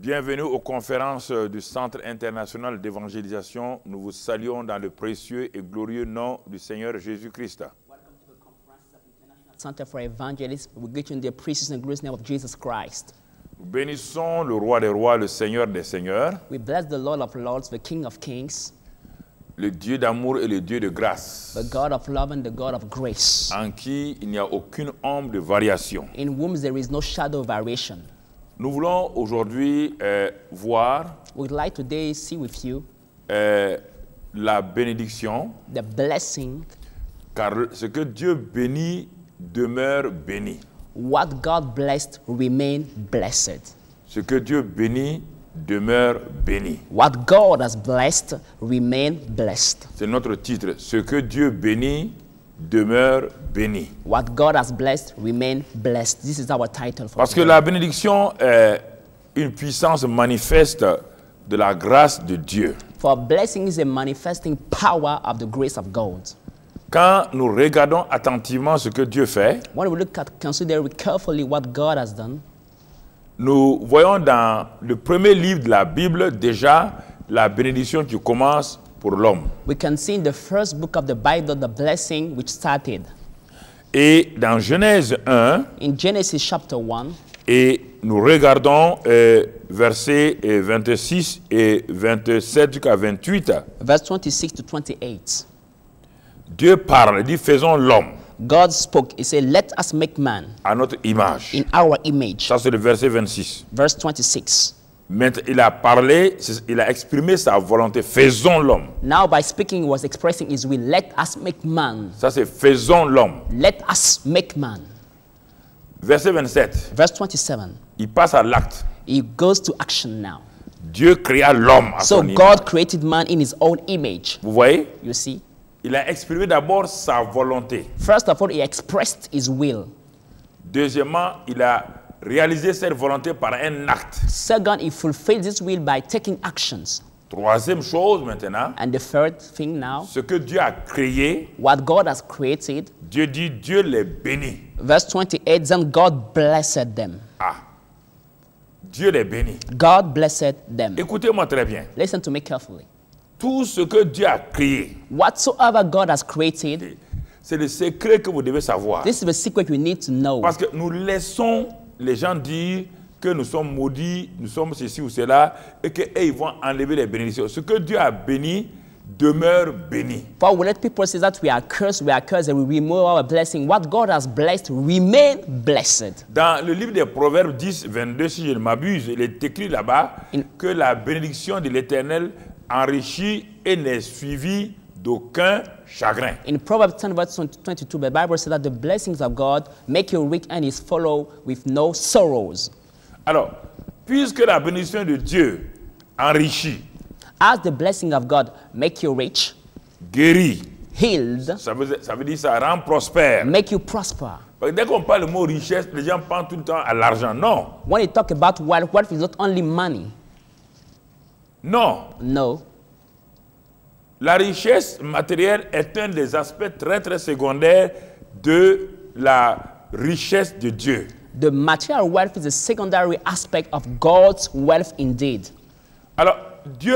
Bienvenue aux conférences du Centre international d'évangélisation. Nous vous saluons dans le précieux et glorieux nom du Seigneur Jésus-Christ. Center for Evangelists, we greet you in the precious and glorious name of Jesus Christ. Nous bénissons le roi des rois, le Seigneur des seigneurs, We bless the Lord of Lords, the King of Kings, le Dieu d'amour et le Dieu de grâce, the God of love and the God of grace, en qui il n'y a aucune ombre de variation. in whom there is no shadow of variation. Nous voulons aujourd'hui voir We'd like today see with you la bénédiction, the blessing, car ce que Dieu bénit demeure béni. what God blessed remain blessed. Ce que Dieu bénit demeure béni. What God has blessed remain blessed. C'est notre titre. Ce que Dieu bénit demeure béni. What God has blessed remain blessed. This is our title for Parce que today. la bénédiction est une puissance manifeste de la grâce de Dieu. For blessing is a manifesting power of the grace of God. Quand nous regardons attentivement ce que Dieu fait, When we look at, consider carefully what God has done, nous voyons dans le premier livre de la Bible déjà la bénédiction qui commence pour l'homme. we can see in the first book of the Bible the blessing which started. Et dans Genèse 1, In Genesis chapter 1, et nous regardons versets 26 et 27 jusqu'à 28, verse 26 to 28. Dieu parle, il dit faisons l'homme God spoke, he said, let us make man à notre image. in our image. Ça c'est le verset 26. Verse 26. Maintenant, il a parlé, il a exprimé sa volonté, faisons l'homme. Now by speaking, he was expressing his will. Let us make man. Ça c'est faisons l'homme. Let us make man. Verset 27, Verse 27. il passe à l'acte. He goes to action now. Dieu créa l'homme à So son image. God created man in his own image. Vous voyez, You see? il a exprimé d'abord sa volonté. First of all, he expressed his will. Deuxièmement, il a réalisé cette volonté par un acte. Second, he fulfilled this will by taking actions. Troisième chose maintenant, And the third thing now, ce que Dieu a créé, what God has created, Dieu dit Dieu les bénit. verse 28, then God blessed them. Ah, Dieu les bénit. God blessed them. Écoutez-moi très bien. Listen to me carefully. Tout ce que Dieu a créé, Whatsoever God has created, c'est le secret que vous devez savoir. this is the secret you need to know. Parce que nous laissons les gens dire que nous sommes maudits, nous sommes ceci ou cela, et qu'ils vont enlever les bénédictions. Ce que Dieu a béni demeure béni. For we let people say that we are cursed, and we remove our blessing. What God has blessed, remain blessed. Dans le livre des Proverbes 10, 22, si je ne m'abuse, il est écrit là-bas que la bénédiction de l'Éternel enrichit et n'est suivie d'aucun chagrin. In Proverbs 10 verse 22, the Bible says that the blessings of God make you rich and is followed with no sorrows. Alors, puisque la bénédiction de Dieu enrichit, As the blessing of God make you rich, guérit, healed, ça veut dire ça rend prospère. make you prosper. Parce que dès qu'on parle le mot richesse, les gens pensent tout le temps à l'argent. Non, When you talk about wealth is not only money. non. No. La richesse matérielle est un des aspects très très secondaires de la richesse de Dieu. The material wealth is a secondary aspect of God's wealth indeed. Alors, Dieu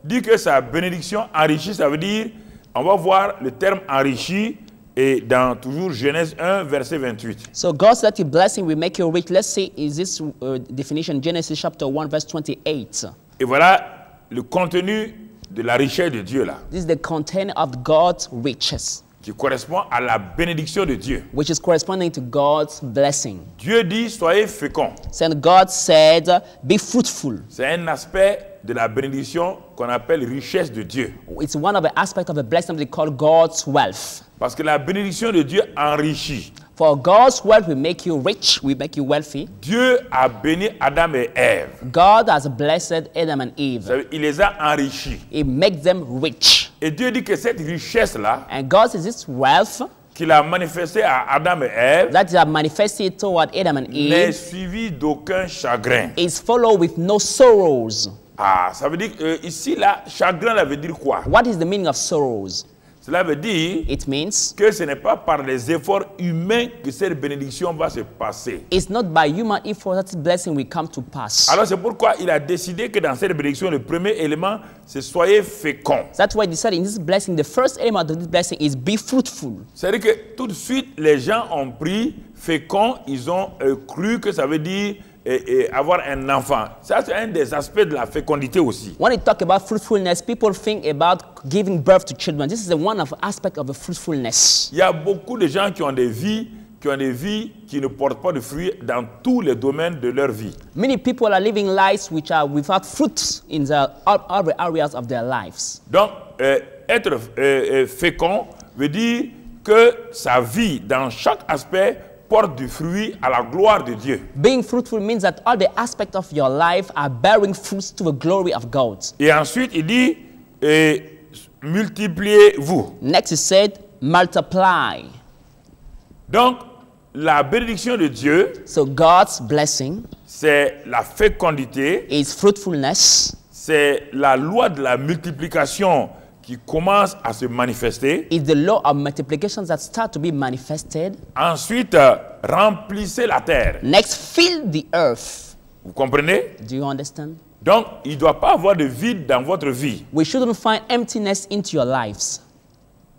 dit que sa bénédiction enrichit, ça veut dire, on va voir le terme enrichi, et dans toujours Genèse 1, verset 28. So God said the blessing will make you rich. Let's see, is this definition Genesis chapter 1 verse 28. Et voilà le contenu de la richesse de Dieu là, This is the content of God's riches, qui correspond à la bénédiction de Dieu. which is corresponding to God's blessing. Dieu dit, soyez féconds. So God said, be fruitful. C'est un aspect de la bénédiction qu'on appelle richesse de Dieu. It's one of the aspects of the blessing we call God's wealth. Parce que la bénédiction de Dieu enrichit. For God's wealth will make you rich, will make you wealthy. Dieu a béni Adam et Ève. God has blessed Adam and Eve. Ça veut dire, il les a enrichis. He makes them rich. Et Dieu dit que cette richesse-là, And God says this wealth qu'il a manifestée à Adam et Ève, that is manifested toward Adam and n'est Eve suivi d'aucun chagrin. is followed with no sorrows. Ah, ça veut dire que ici, là, chagrin, ça veut dire quoi? What is the meaning of sorrows? Cela veut dire It means que ce n'est pas par les efforts humains que cette bénédiction va se passer. it's not by human effort that this blessing will come to pass. Alors c'est pourquoi il a décidé que dans cette bénédiction, le premier élément, c'est soyez féconds. That's why he decided in this blessing, the first element of this blessing is be fruitful. C'est-à-dire que tout de suite, les gens ont pris fécond, ils ont cru que ça veut dire avoir un enfant. Ça, c'est un des aspects de la fécondité aussi. When we talk about fruitfulness, people think about giving birth to children. This is the one of aspect of the fruitfulness. Il y a beaucoup de gens qui ont des vies qui ne portent pas de fruits dans tous les domaines de leur vie. Many people are living lives which are without fruits in the other areas of their lives. Donc, être fécond veut dire que sa vie, dans chaque aspect, porte du fruit à la gloire de Dieu. Being fruitful means that all the aspects of your life are bearing fruits to the glory of God. Et ensuite, il dit, multipliez-vous. Next, he said, multiply. Donc, la bénédiction de Dieu, So God's blessing c'est la fécondité, is fruitfulness. c'est la loi de la multiplication qui commence à se manifester. Is the law of multiplication that start to be manifested. Ensuite, remplissez la terre. Next, fill the earth. Vous comprenez? Do you understand? Donc, il ne doit pas avoir de vide dans votre vie. We shouldn't find emptiness into your lives.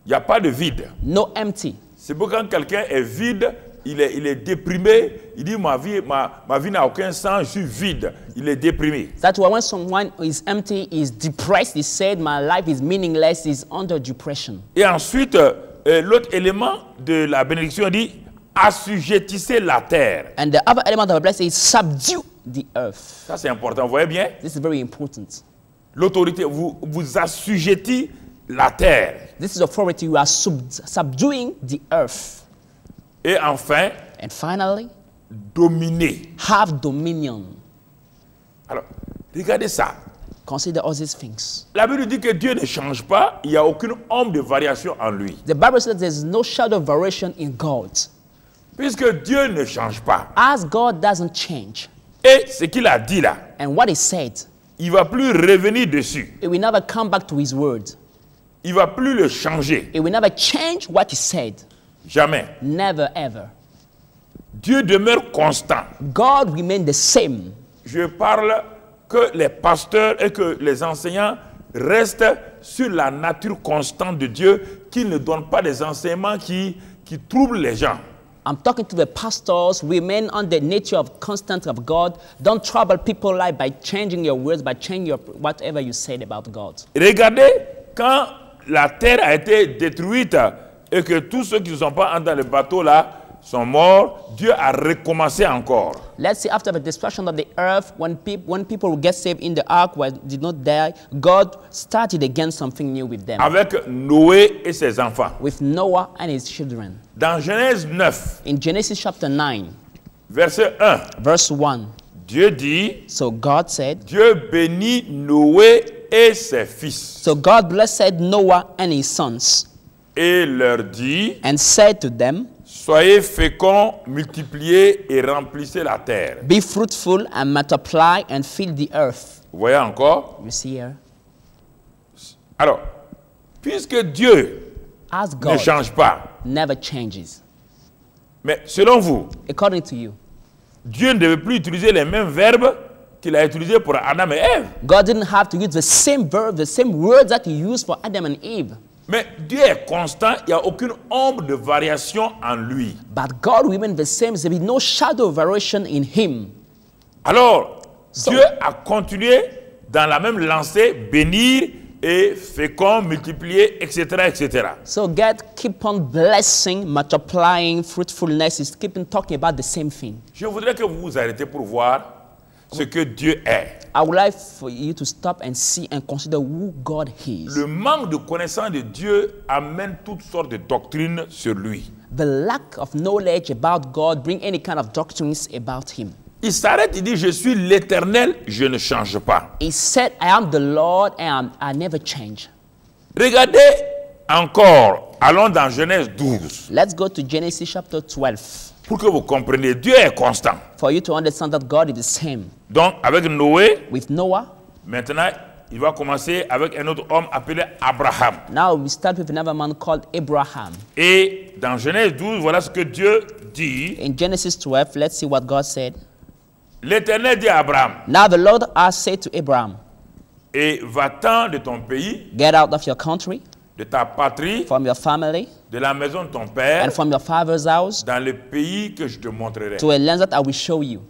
Il n'y a pas de vide. No empty. C'est pourquoi quand quelqu'un est vide, il est déprimé, il dit ma vie n'a aucun sens, je suis vide. Il est déprimé. That's why when someone is empty, is depressed, he said, my life is meaningless, is under depression. Et ensuite, l'autre élément de la bénédiction dit, assujettissez la terre. And the other element of the blessing is subdue the earth. Ça c'est important, vous voyez bien? This is very important. L'autorité, vous assujettez la terre. This is authority. You are subduing the earth. Et enfin, And finally, dominer. have dominion. Alors, regardez ça. Consider all these things. La Bible dit que Dieu ne change pas, il n'y a aucune ombre de variation en lui. The Bible says there's no shadow of variation in God. Puisque Dieu ne change pas. As God doesn't change, Et ce qu'il a dit là, and what he said, il ne va plus revenir dessus. it will never come back to his word. Il ne va plus le changer. It will never change what he said. Jamais. Never, ever. Dieu demeure constant. God remained the same. Je parle que les pasteurs et que les enseignants restent sur la nature constante de Dieu, qu'ils ne donnent pas des enseignements qui troublent les gens. I'm talking to the pastors, remain on the nature of constant of God. Don't trouble people like by changing your words, by changing your whatever you said about God. Regardez, quand la terre a été détruite et que tous ceux qui ne sont pas dans le bateau là sont morts, Dieu a recommencé encore. Let's see, after the destruction of the earth, when people will get saved in the ark, did not die, God started again something new with them. Avec Noé et ses enfants. With Noah and his children. Dans Genèse 9, In Genesis chapter 9, verset 1, verse 1, Dieu dit, so God said, Dieu bénit Noé et ses fils. so God blessed Noah and his sons, Et leur dit, and said to them, soyez féconds, multipliez et remplissez la terre. be fruitful and multiply and fill the earth. Vous voyez encore? You see here? Alors, puisque Dieu As ne God change pas, never changes. mais selon vous, According to you, Dieu ne devait plus utiliser les mêmes verbes qu'il a utilisés pour Adam et Ève. God didn't have to use the same verb, the same words that he used for Adam and Eve. Mais Dieu est constant, il n'y a aucune ombre de variation en lui. But God remained the same. There is no shadow of variation in him. Alors, So- Dieu a continué dans la même lancée, bénir et fécond, multiplier, etc., etc. So God keep on blessing, multiplying, fruitfulness. Is keeping talking about the same thing. Je voudrais que vous vous arrêtez pour voir ce que Dieu est. I would like for you to stop and see and consider who God is. Le manque de connaissance de Dieu amène toutes sortes de doctrines sur lui. The lack of knowledge about God bring any kind of doctrines about him. Il s'arrête, il dit, je suis l'Éternel, je ne change pas. He said, I am the Lord and I never change. Regardez encore, allons dans Genèse 12, Let's go to Genesis chapter 12 pour que vous compreniez, Dieu est constant. for you to understand that God is the same. Donc, avec Noé, With Noah, maintenant, il va commencer avec un autre homme appelé Abraham. Now we start with another man called Abraham. Et dans Genèse 12, voilà ce que Dieu dit. In Genesis 12, let's see what God said. L'Éternel dit à Abraham, Now the Lord has said to Abraham, et va-t'en de ton pays, get out of your country, de ta patrie, from your family, de la maison de ton père, and from your father's house, dans le pays que je te montrerai. to a land that I will show you.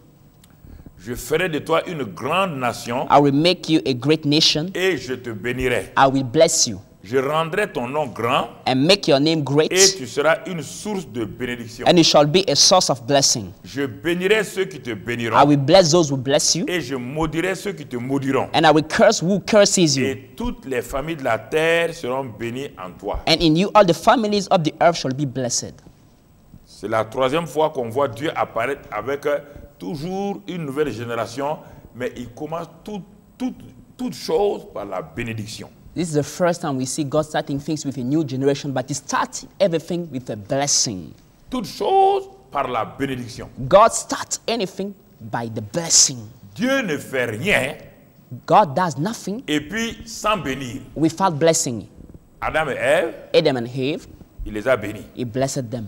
Je ferai de toi une grande nation I will make you a great nation. et je te bénirai. I will bless you Je rendrai ton nom grand and make your name et great, tu seras une source de bénédiction. and you shall be a source of blessing. Je bénirai ceux qui te I béniront will bless those who bless you, et je maudirai ceux qui te maudiront. and I will curse who curses you. Et toutes les familles de la terre seront bénies en toi. And in you all the families of the earth shall be blessed. C'est la troisième fois qu'on voit Dieu apparaître avec toujours une nouvelle génération, mais il commence toute chose par la bénédiction. This is the first time we see God starting things with a new generation, but He starts everything with a blessing. Toute chose par la bénédiction. God starts anything by the blessing. Dieu ne fait rien God does nothing et puis sans bénir. without blessing. Adam et Ève, Adam and Eve, il les a bénis. He blessed them.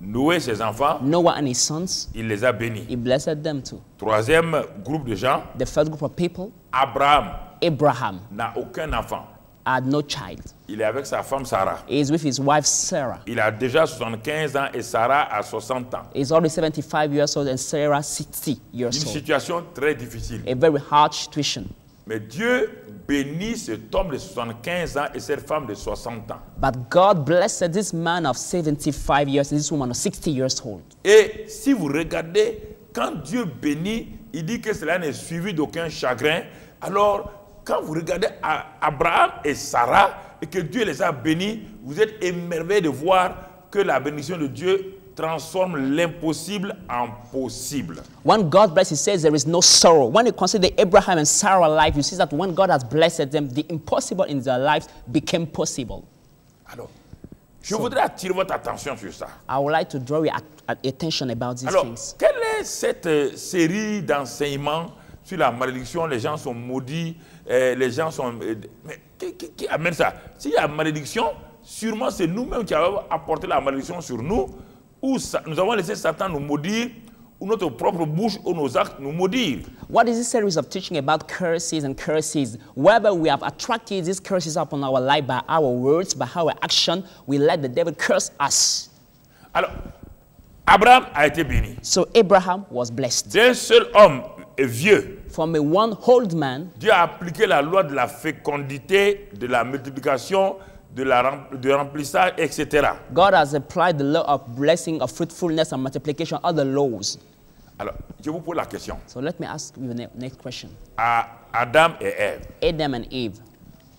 Noé, ses enfants, Noah and his sons, il les a bénis. He blessed them too. Troisième groupe de gens, The first group of people, Abraham Abraham, n'a aucun enfant. had no child. Il est avec sa femme Sarah. He is with his wife Sarah. Il a déjà 75 ans et Sarah a 60 ans. He's already 75 years old and Sarah 60 years Une old. situation très difficile. A very hard situation. Mais Dieu bénit cet homme de 75 ans et cette femme de 60 ans. But God blessed this man of 75 years and this woman of 60 years old. Et si vous regardez, quand Dieu bénit, il dit que cela n'est suivi d'aucun chagrin. Alors, quand vous regardez Abraham et Sarah et que Dieu les a bénis, vous êtes émerveillés de voir que la bénédiction de Dieu transforme l'impossible en possible. When God blesses, He says there is no sorrow. When you consider Abraham and Sarah's life, you see that when God has blessed them, the impossible in their lives became possible. Alors, je voudrais attirer votre attention sur ça. I would like to draw your attention about these Alors, things. quelle est cette série d'enseignements sur la malédiction? Les gens sont maudits, les gens sont... mais qui amène ça? S'il y a malédiction, sûrement c'est nous-mêmes qui avons apporté la malédiction sur nous, ou nous avons laissé Satan nous maudire, ou notre propre bouche ou nos actes nous maudire. What is this series of teaching about curses and curses? Whether we have attracted these curses upon our life by our words, by our action, we let the devil curse us. Alors, Abraham a été béni. So Abraham was blessed. D'un seul homme vieux, From a one old man, Dieu a appliqué la loi de la fécondité, de la multiplication, de remplissage, etc. God has applied the law of blessing, of fruitfulness and multiplication, other laws. Alors, je vous pose la question. So let me ask you the next question. À Adam et Ève, Adam and Eve,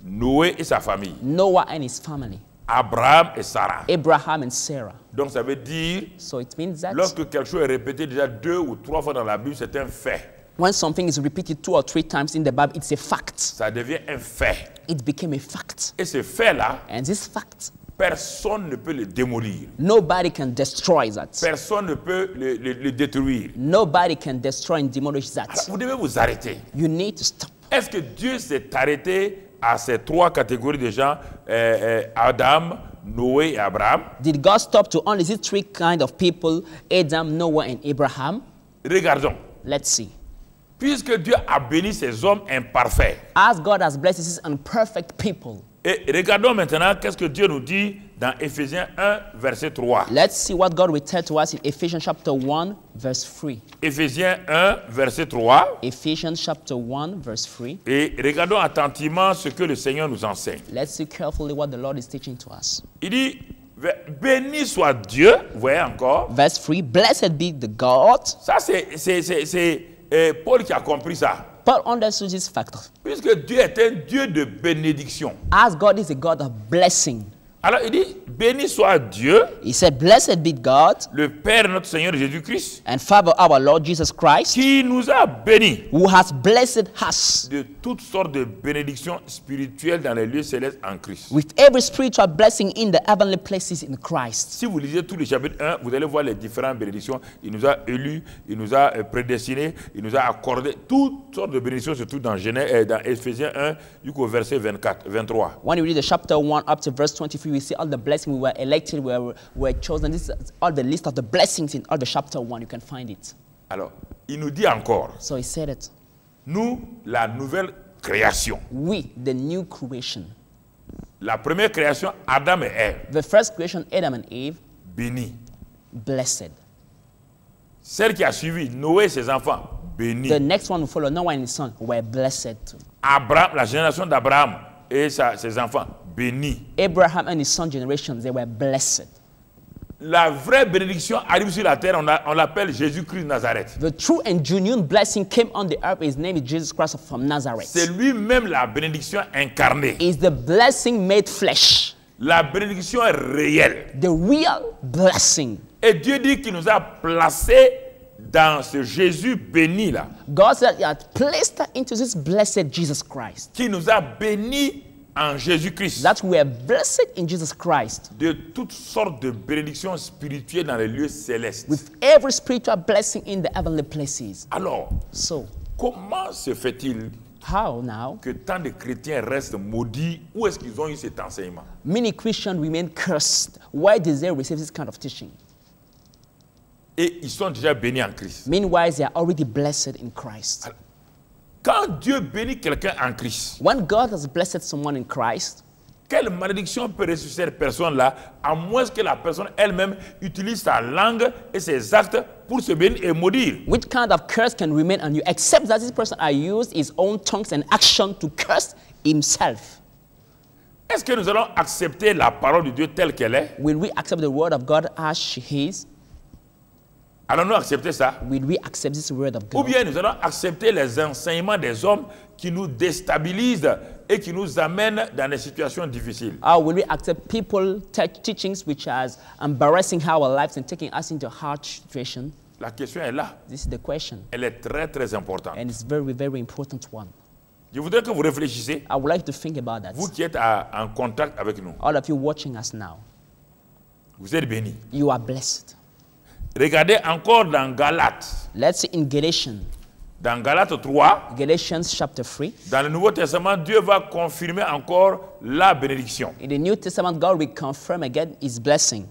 Noé et sa famille, Noah and his family, Abraham et Sarah. Abraham and Sarah. Donc ça veut dire, So it means that lorsque quelque chose est répété déjà 2 ou 3 fois dans la Bible, c'est un fait. when something is repeated 2 or 3 times in the Bible, it's a fact. Ça devient un fait. It became a fact. Et ce fait-là, And this fact, personne ne peut le démolir. nobody can destroy that. Personne ne peut le détruire. Nobody can destroy and demolish Alors, that. vous devez vous arrêter. You need to stop. Est-ce que Dieu s'est arrêté à ces 3 catégories de gens, Adam, Noé et Abraham? Did God stop to only these 3 kind of people, Adam, Noah, and Abraham? Regardons. Let's see. Puisque Dieu a béni ces hommes imparfaits. As God has blessed these imperfect people, Et regardons maintenant qu'est-ce que Dieu nous dit dans Éphésiens 1, verset 3. let's see what God will tell to us in Ephesians chapter 1, verse 3. Éphésiens 1, verset 3. Ephesians chapter 1, verse 3. Et regardons attentivement ce que le Seigneur nous enseigne. Let's see carefully what the Lord is teaching to us. Il dit, béni soit Dieu, vous voyez encore. Verse 3, blessed be the God. Ça, c'est Paul qui a compris ça. Paul understood this fact. Puisque Dieu est un Dieu de bénédiction. As God is a God of blessing, Alors il dit, béni soit Dieu, He said, blessed be God le Père de notre Seigneur Jésus-Christ, and Father our Lord Jesus Christ, qui nous a bénis who has blessed us de toutes sortes de bénédictions spirituelles dans les lieux célestes en Christ. with every spiritual blessing in the heavenly places in Christ. Si vous lisez tout le chapitre 1, vous allez voir les différentes bénédictions. Il nous a élus, il nous a prédestinés, il nous a accordé toutes sortes de bénédictions, surtout dans dans Éphésiens 1 jusqu'au verset 23. When you read the chapter 1 up to verse 23, we see all the blessings. We were elected, we were chosen. This is all the list of the blessings in all the chapter 1. You can find it. Alors, il nous dit encore, So he said it. nous, la nouvelle création. We, the new creation. La première création, Adam et Ève, The first creation, Adam and Eve, bénis. blessed. Celle qui a suivi, Noé et ses enfants, bénis. The next one will follow, Noah and his son, were blessed too. Abraham, la génération d'Abraham et ses enfants, bénis. Abraham and his son generations, they were blessed. La vraie bénédiction arrive sur la terre, on l'appelle Jésus-Christ de Nazareth. The true and genuine blessing came on the earth. His name is Jesus Christ from Nazareth. C'est lui-même la bénédiction incarnée. Is the blessing made flesh. La bénédiction est réelle. The real blessing. Et Dieu dit qu'il nous a placés dans ce Jésus béni là. God said he had placed us into this blessed Jesus Christ. Qui nous a bénis en Jésus-Christ. That we are blessed in Jesus Christ. De toutes sortes de bénédictions spirituelles dans les lieux célestes. With every spiritual blessing in the heavenly places. Alors, So, comment se fait-il how now? que tant de chrétiens restent maudits? Où est-ce qu'ils ont eu cet enseignement? Many Christians remain cursed. Why did they receive this kind of teaching? Et ils sont déjà bénis en Christ. Meanwhile, they are already blessed in Christ. Quand Dieu bénit quelqu'un en Christ, When God has blessed someone in Christ, quelle malédiction peut ressusciter cette personne-là, à moins que la personne elle-même utilise sa langue et ses actes pour se bénir et maudire? which kind of curse can remain on you, except that this person has used his own tongues and action to curse himself? Est-ce que nous allons accepter la parole de Dieu telle qu'elle est? Will we accept the word of God as she is? Allons-nous accepter ça? Will we accept this word of Ou God? bien nous allons accepter les enseignements des hommes qui nous déstabilisent et qui nous amènent dans des situations difficiles? Or will we accept people teachings which are embarrassing our lives and taking us into a hard situation? La question est là. This is the question. Elle est très, très importante. And it's a very, very important one. Je voudrais que vous réfléchissiez, I would like to think about that. vous qui êtes en contact avec nous. All of you watching us now, Vous êtes bénis. you are blessed. Regardez encore dans Galates. Let's see in Galatians, Dans Galates 3, Galatians chapter 3. dans le Nouveau Testament, Dieu va confirmer encore la bénédiction. In the New Testament, God will confirm again his blessing.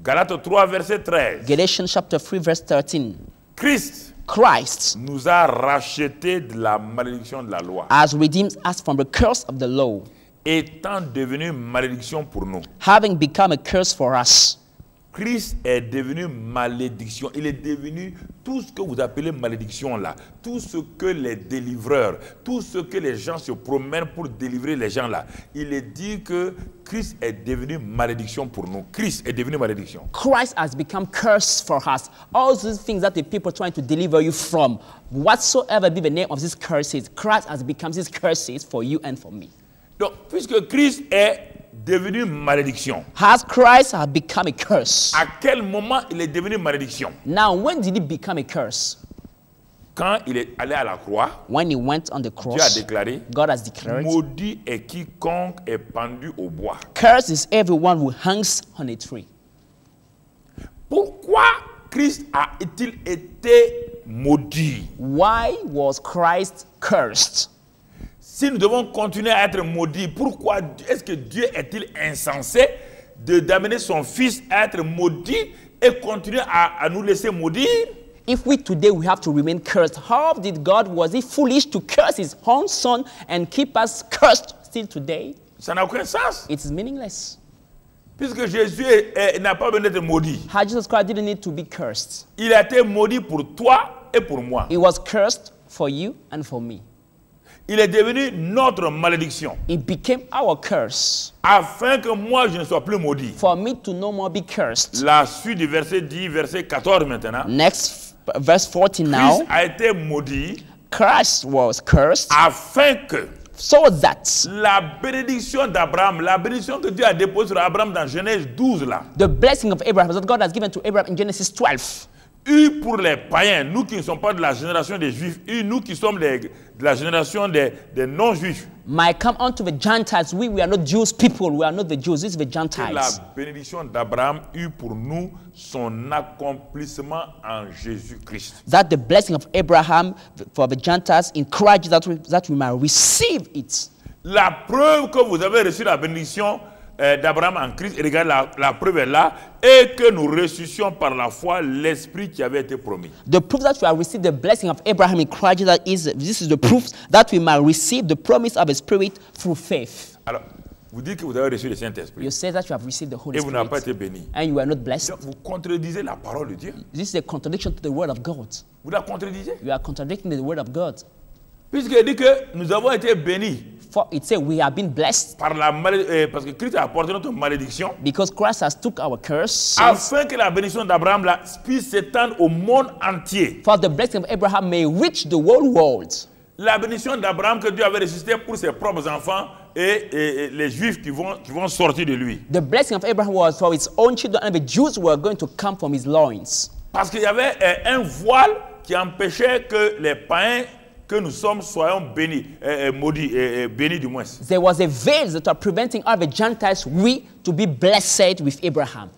Galates 3, verset 13. Galatians chapter 3, verse 13. Christ Christ nous a rachetés de la malédiction de la loi, has redeemed us from the curse of the law, étant devenu malédiction pour nous. having become a curse for us. Christ est devenu malédiction. Il est devenu tout ce que vous appelez malédiction là. Tout ce que les délivreurs, tout ce que les gens se promènent pour délivrer les gens là. Il est dit que Christ est devenu malédiction pour nous. Christ est devenu malédiction. Christ has become curse for us. All these things that the people trying to deliver you from, whatsoever be the name of these curses, Christ has become these curses for you and for me. Donc, puisque Christ est devenu malédiction, Has Christ has become a curse? à quel moment il est devenu malédiction? Now, when did he become a curse? Quand il est allé à la croix, When he went on the Dieu a cross, déclaré, God has declared, maudit est quiconque est pendu au bois. curse is everyone who hangs on a tree. Pourquoi Christ a-t-il été maudit? Why was Christ cursed? Si nous devons continuer à être maudits, pourquoi est-ce que Dieu est-il insensé d'amener son fils à être maudit et continuer à nous laisser maudire? If we today we have to remain cursed, how did God, was he foolish to curse his own son and keep us cursed still today? Ça n'a aucun sens. It is meaningless. Puisque Jésus n'a pas besoin d'être maudit. How Jesus Christ didn't need to be cursed. Il a été maudit pour toi et pour moi. He was cursed for you and for me. Il est devenu notre malédiction. It became our curse Afin que moi je ne sois plus maudit. for me to no more be cursed. La suite du verset 10, verset 14 maintenant. Next, verse 14 now. Christ a été maudit Christ was cursed afin que so that la bénédiction d'Abraham, la bénédiction que Dieu a déposée sur Abraham dans Genèse 12 là, the blessing of Abraham that God has given to Abraham in Genesis 12 pour les païens, nous qui ne sommes pas de la génération des Juifs, nous qui sommes de la génération des non-Juifs, might come unto the Gentiles. We are not Jewish people. We are not the Jews. This is the que la Gentiles. bénédiction d'Abraham eut pour nous son accomplissement en Jésus-Christ. That the blessing of Abraham for the Gentiles in Christ, that we might receive it. La preuve que vous avez reçu la bénédiction d'Abraham en Christ, et regardez, la preuve est là, et que nous ressuscitions par la foi l'Esprit qui avait été promis. The proof that we have received the blessing of Abraham in Christ, this is the proof that we might receive the promise of the Spirit through faith. Alors, vous dites que vous avez reçu le Saint-Esprit You say that you have received the Holy et vous n'avez pas Spirit été béni. and you are not blessed. Donc, vous contredisez la parole de Dieu. This is a contradiction to the word of God. Vous la contredisez. You are contradicting the word of God. Puisqu'il dit que nous avons été bénis For it says we have been blessed par parce que Christ a apporté notre malédiction, because Christ has took our curse, afin que la bénédiction d'Abraham puisse s'étendre au monde entier. for the blessing of Abraham may reach the whole world. La bénédiction d'Abraham que Dieu avait ressuscité pour ses propres enfants et les Juifs qui vont sortir de lui. The blessing of Abraham was for his own children, and the Jews were going to come from his loins. Parce qu'il y avait un voile qui empêchait que les païens que nous sommes soyons bénis, maudits, bénis du moins. There was a veil that was preventing all the Gentiles, we, to be blessed with Abraham.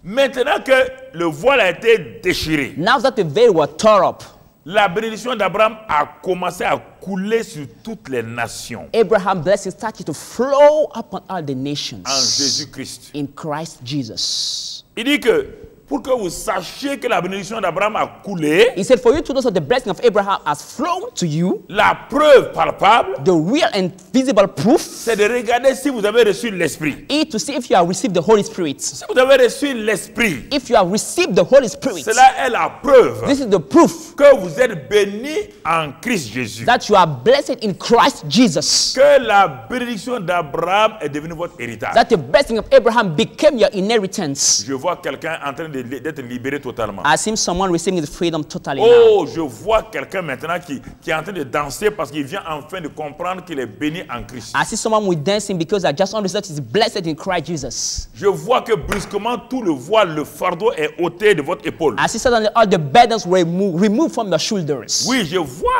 Maintenant que le voile a été déchiré, Now that the veil was torn up, la bénédiction d'Abraham a commencé à couler sur toutes les nations Abraham's blessing started to flow upon all the nations en Jésus-Christ. in Christ Jesus. Il dit que pour que vous sachiez que la bénédiction d'Abraham a coulé, He said, for you to know that the blessing of Abraham has flown to you, la preuve palpable, the real and visible proof c'est de regarder si vous avez reçu l'Esprit. is to see if you have received the Holy Spirit. Si vous avez reçu l'Esprit, If you have received the Holy Spirit, cela est la preuve this is the proof que vous êtes bénis en Christ Jésus. that you are blessed in Christ Jesus. Que la bénédiction d'Abraham est devenue votre héritage. That the blessing of Abraham became your inheritance. Je vois quelqu'un en train d'être libéré totalement. I see someone receiving the freedom totally now. Oh, je vois quelqu'un maintenant qui est en train de danser parce qu'il vient enfin de comprendre qu'il est béni en Christ. I see someone with dancing because I just understood he's blessed in Christ Jesus. Je vois que brusquement tout le voile, le fardeau est ôté de votre épaule. I see suddenly all the burdens were removed from your shoulders. Oui, je vois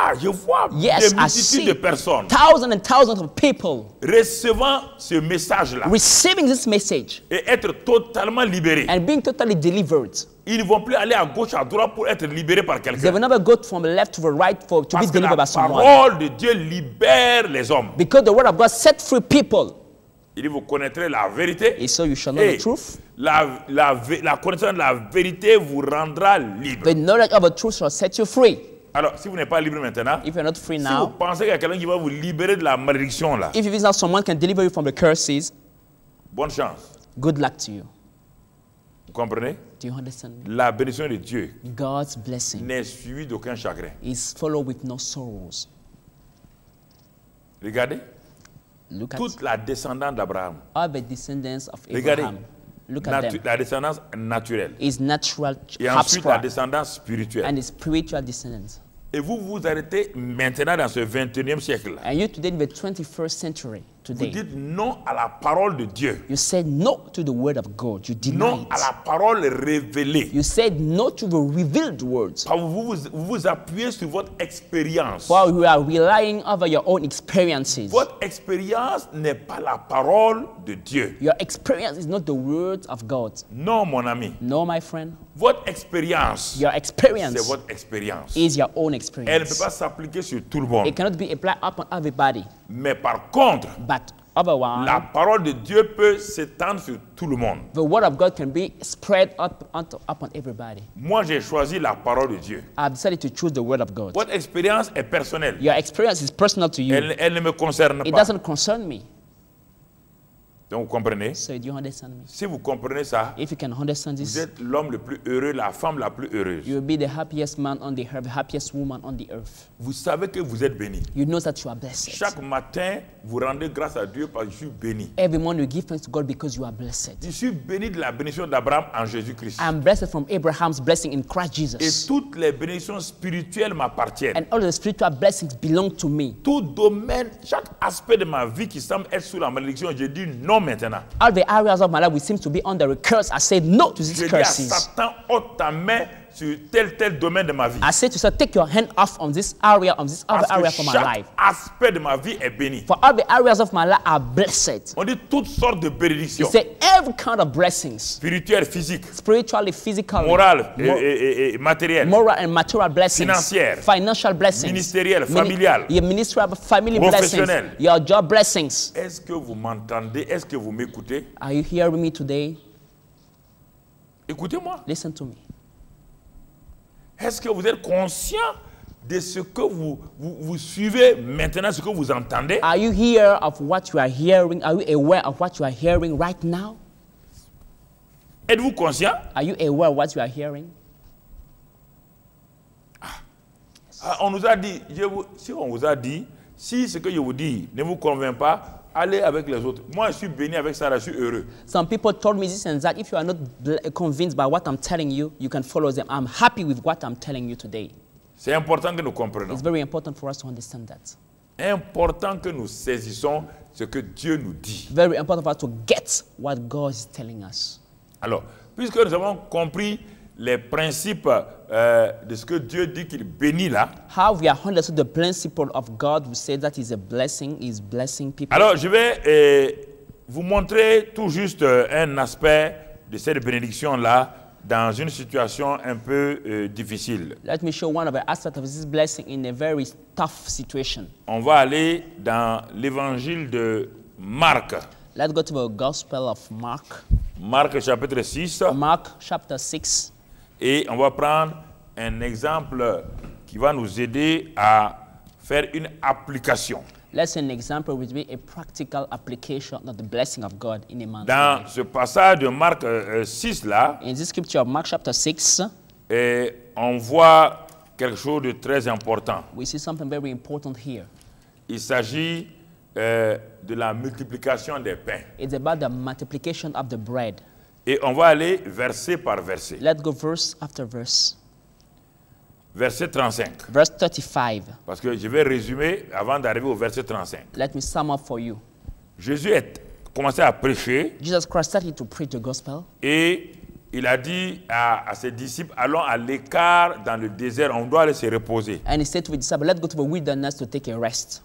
Yes, des I multitudes see de personnes thousands and thousands of people recevant ce message-là receiving this message et être totalement libérés. and being totally delivered. Ils ne vont plus aller à gauche, à droite pour être libérés par They quelqu'un. will never go from the left to the right to be Parce que delivered la by someone. parole de Dieu libère les hommes. Because the word of God set free people. Il dit, vous connaîtrez la vérité. And so you shall know Et the truth. la connaissance de la vérité vous rendra libre. The knowledge of the truth shall set you free. Alors, si vous n'êtes pas libre maintenant, If you're not free si vous now, pensez qu'il y a quelqu'un qui va vous libérer de la malédiction là, if you think someone can deliver you from the curses, bonne chance. good luck to you. Vous comprenez? Do you understand? La bénédiction de Dieu God's blessing n'est suivie d'aucun chagrin. is followed with no sorrows. Regardez, Look at toute la descendance d'Abraham, all the descendants of regardez, Abraham. Look at them. la descendance naturelle His natural et ensuite la offspring descendance spirituelle. and his spiritual descendants. Et vous vous arrêtez maintenant dans ce 21e siècle-là. And you today in the 21st century, Vous today, dites non à la parole de Dieu, you said no to the word of God. You denied non à it. la parole révélée. You said no to the revealed words. Parce que vous vous appuyez sur votre expérience. While you are relying over your own experiences. Votre expérience n'est pas la parole de Dieu. Your experience is not the word of God. Non, mon ami. No, my friend. Votre expérience, Your experience c'est votre expérience. is your own Elle ne peut experience. pas s'appliquer sur tout le monde. It cannot be applied upon everybody. Mais par contre, But otherwise, la parole de Dieu peut s'étendre sur tout le monde. the word of God can be spread upon everybody. Moi, j'ai choisi la parole de Dieu. I've decided to choose the word of God. Votre expérience est personnelle. Your experience is personal to you. Elle ne me concerne It pas. doesn't concern me. Donc vous comprenez? So do you understand me? Si vous comprenez ça, If you can understand vous this, êtes l'homme le plus heureux, la femme la plus heureuse. you will be the happiest man on the earth, the happiest woman on the earth. Vous savez que vous êtes béni. You know that you are blessed. Chaque matin, vous rendez grâce à Dieu parce que je suis béni. Every morning you give thanks to God because you are blessed. Je suis béni de la bénédiction d'Abraham en Jésus-Christ. I am blessed from Abraham's blessing in Christ Et Jesus. toutes les bénédictions spirituelles m'appartiennent. And all the spiritual blessings belong to me. Tout domaine, chaque aspect de ma vie qui semble être sous la malédiction, je dis non maintenant. All the areas of my life which seem to be under a curse, I say no to these Je dis à curses. Satan, ôte ta main sur tel domaine de ma vie. I say to Satan, take your hand off on this area, on this other Parce area que for my chaque life. aspect de ma vie est béni. For all the areas of my life are blessed. On dit toutes sortes de You bénédictions. say every kind of blessings, Spirituelles, physiques, spiritually, physically, morales et matérielles. moral and material blessings, Financières, financial blessings, ministérielles, familiales, your ministerial, family professionnelles. blessings, your job blessings. Est-ce que vous m'entendez? Est-ce que vous m'écoutez? Are you hearing me today? Écoutez-moi. Listen to me. Est-ce que vous êtes conscient de ce que vous suivez maintenant, ce que vous entendez? Are you here of what you are hearing? Are you aware of what you are hearing right now? Êtes-vous conscient? Are you aware of what you are hearing? Ah, on nous a dit, si on vous a dit, si ce que je vous dis ne vous convainc pas, allez avec les autres. Moi, je suis béni avec ça, je suis heureux. Some people told me this and that. If you are not convinced by what I'm telling you, you can follow them. I'm happy with what I'm telling you today. C'est important que nous comprenions. It's very important for us to understand that. Important que nous saisissons ce que Dieu nous dit. Very important for us to get what God is telling us. Alors, puisque nous avons compris les principes de ce que Dieu dit qu'il bénit là, How we are understood the principle of God, we say that is a blessing, is blessing people. alors je vais vous montrer tout juste un aspect de cette bénédiction-là dans une situation un peu difficile. Let me show one of the aspects of this blessing in a very tough situation. On va aller dans l'évangile de Marc. Let's go to the Gospel of Mark. Marc chapitre 6. Mark chapter 6. Et on va prendre un exemple qui va nous aider à faire une application. Let's see an example which will be a practical application of the blessing of God in a man's Dans life. ce passage de Marc 6 là, In this scripture of Mark chapter 6, on voit quelque chose de très important. we see something very important here. Il s'agit de la multiplication des pains. It's about the multiplication of the bread. Et on va aller verset par verset. Let's go verse after verse. Verset 35. Verse 35. Parce que je vais résumer avant d'arriver au verset 35. Let me sum up for you. Jésus a commencé à prêcher Jesus Christ started to preach the gospel. et il a dit à ses disciples, allons à l'écart dans le désert, on doit aller se reposer. And he said to his disciples, let's go to the wilderness to take a rest.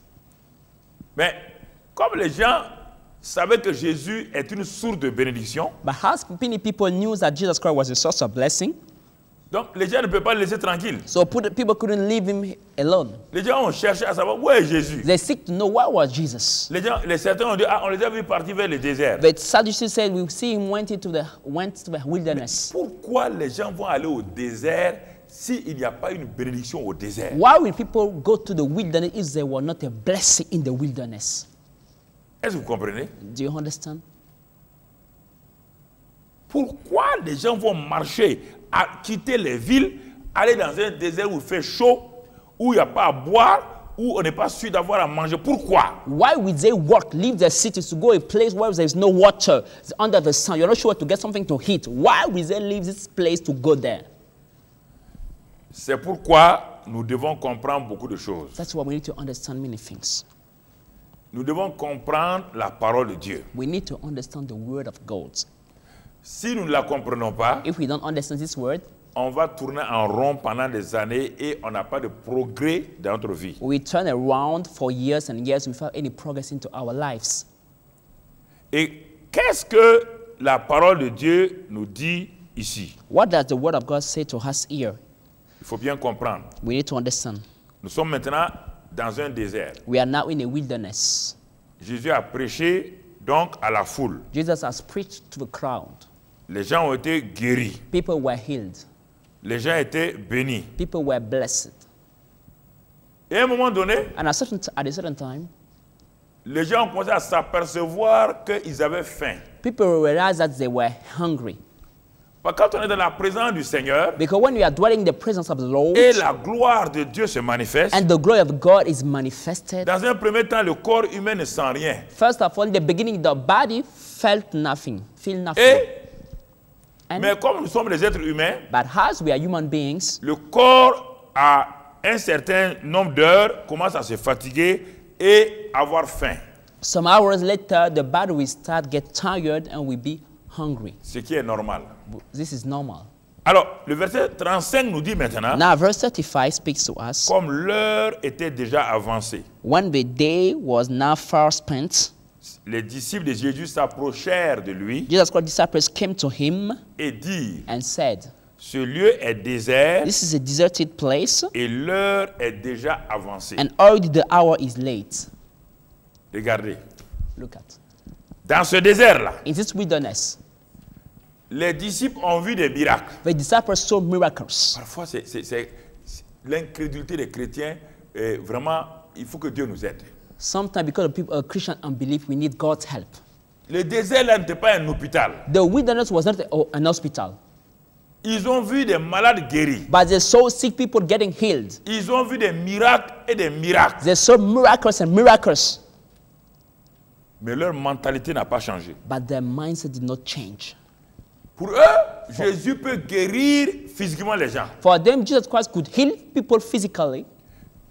Mais comme les gens savaient que Jésus est une source de bénédiction, But how many people knew that Jesus Christ was a source of blessing? donc les gens ne peuvent pas le laisser tranquille. So people couldn't leave him alone. Les gens ont cherché à savoir où est Jésus. They seek to know where was Jesus. Certains ont dit, ah, on les a vus partir vers le désert. But Sadducees said, we see him went to the wilderness. Pourquoi les gens vont aller au désert s'il n'y a pas une bénédiction au désert? Why will people go to the wilderness if there were not a blessing in the wilderness? Est-ce que vous comprenez? Do you understand? Pourquoi les gens vont marcher, à quitter les villes, aller dans un désert où il fait chaud, où il n'y a pas à boire, où on n'est pas sûr d'avoir à manger? Pourquoi? Why would they work, leave their cities to go a place where there is no water, it's under the sun? You're not sure to get something to eat. Why would they leave this place to go there? C'est pourquoi nous devons comprendre beaucoup de choses. That's why we need to understand many things. Nous devons comprendre la parole de Dieu. We need to understand the word of God. Si nous ne la comprenons pas, If we don't understand this word, on va tourner en rond pendant des années et on n'a pas de progrès dans notre vie. we turn around for years and years without any progress into our lives. Et qu'est-ce que la parole de Dieu nous dit ici? What does the word of God say to us here? Il faut bien comprendre. We need to understand. Nous sommes maintenant dans un désert. We are now in a wilderness. Jésus a prêché donc à la foule. Jesus has preached to the crowd. Les gens ont été guéris. People were healed. Les gens étaient bénis. People were blessed. Et à un moment donné, And at a certain time, les gens ont commencé à s'apercevoir qu'ils avaient faim. people realized that they were hungry. Parce que quand on est dans la présence du Seigneur Because when we are dwelling in the presence of the Lord et la gloire de Dieu se manifeste, and the glory of God is manifested, dans un premier temps, le corps humain ne sent rien. first of all, in the beginning, the body felt nothing, feel nothing. And, Mais comme nous sommes des êtres humains, but as we are human beings, le corps, à un certain nombre d'heures, commence à se fatiguer et avoir faim. some hours later, the body will start get tired and will be hungry. Ce qui est normal. This is normal. Alors, le verset 35 nous dit maintenant, Now, verse 35 speaks to us. comme l'heure était déjà avancée, When the day was now far spent, les disciples de Jésus s'approchèrent de lui Jesus Christ's disciples came to him et dirent, and said, ce lieu est désert "This is a deserted place, et l'heure est déjà avancée. and already the hour is late." Regardez, Look at. dans ce désert-là, In this wilderness, les disciples ont vu des miracles. the disciples saw miracles. Parfois, c'est l'incrédulité des chrétiens. Vraiment, il faut que Dieu nous aide. Sometimes because of people, Christian unbelief, we need God's help. Le désert là n'était pas un hôpital. The wilderness was not an hospital, Ils ont vu des malades guéris. but they saw sick people getting healed. Ils ont vu des miracles et des miracles. They saw miracles and miracles, Mais leur mentalité n'a pas changé. but their mindset did not change. Pour eux, Jésus peut guérir physiquement les gens. For them, Jesus Christ could heal people physically.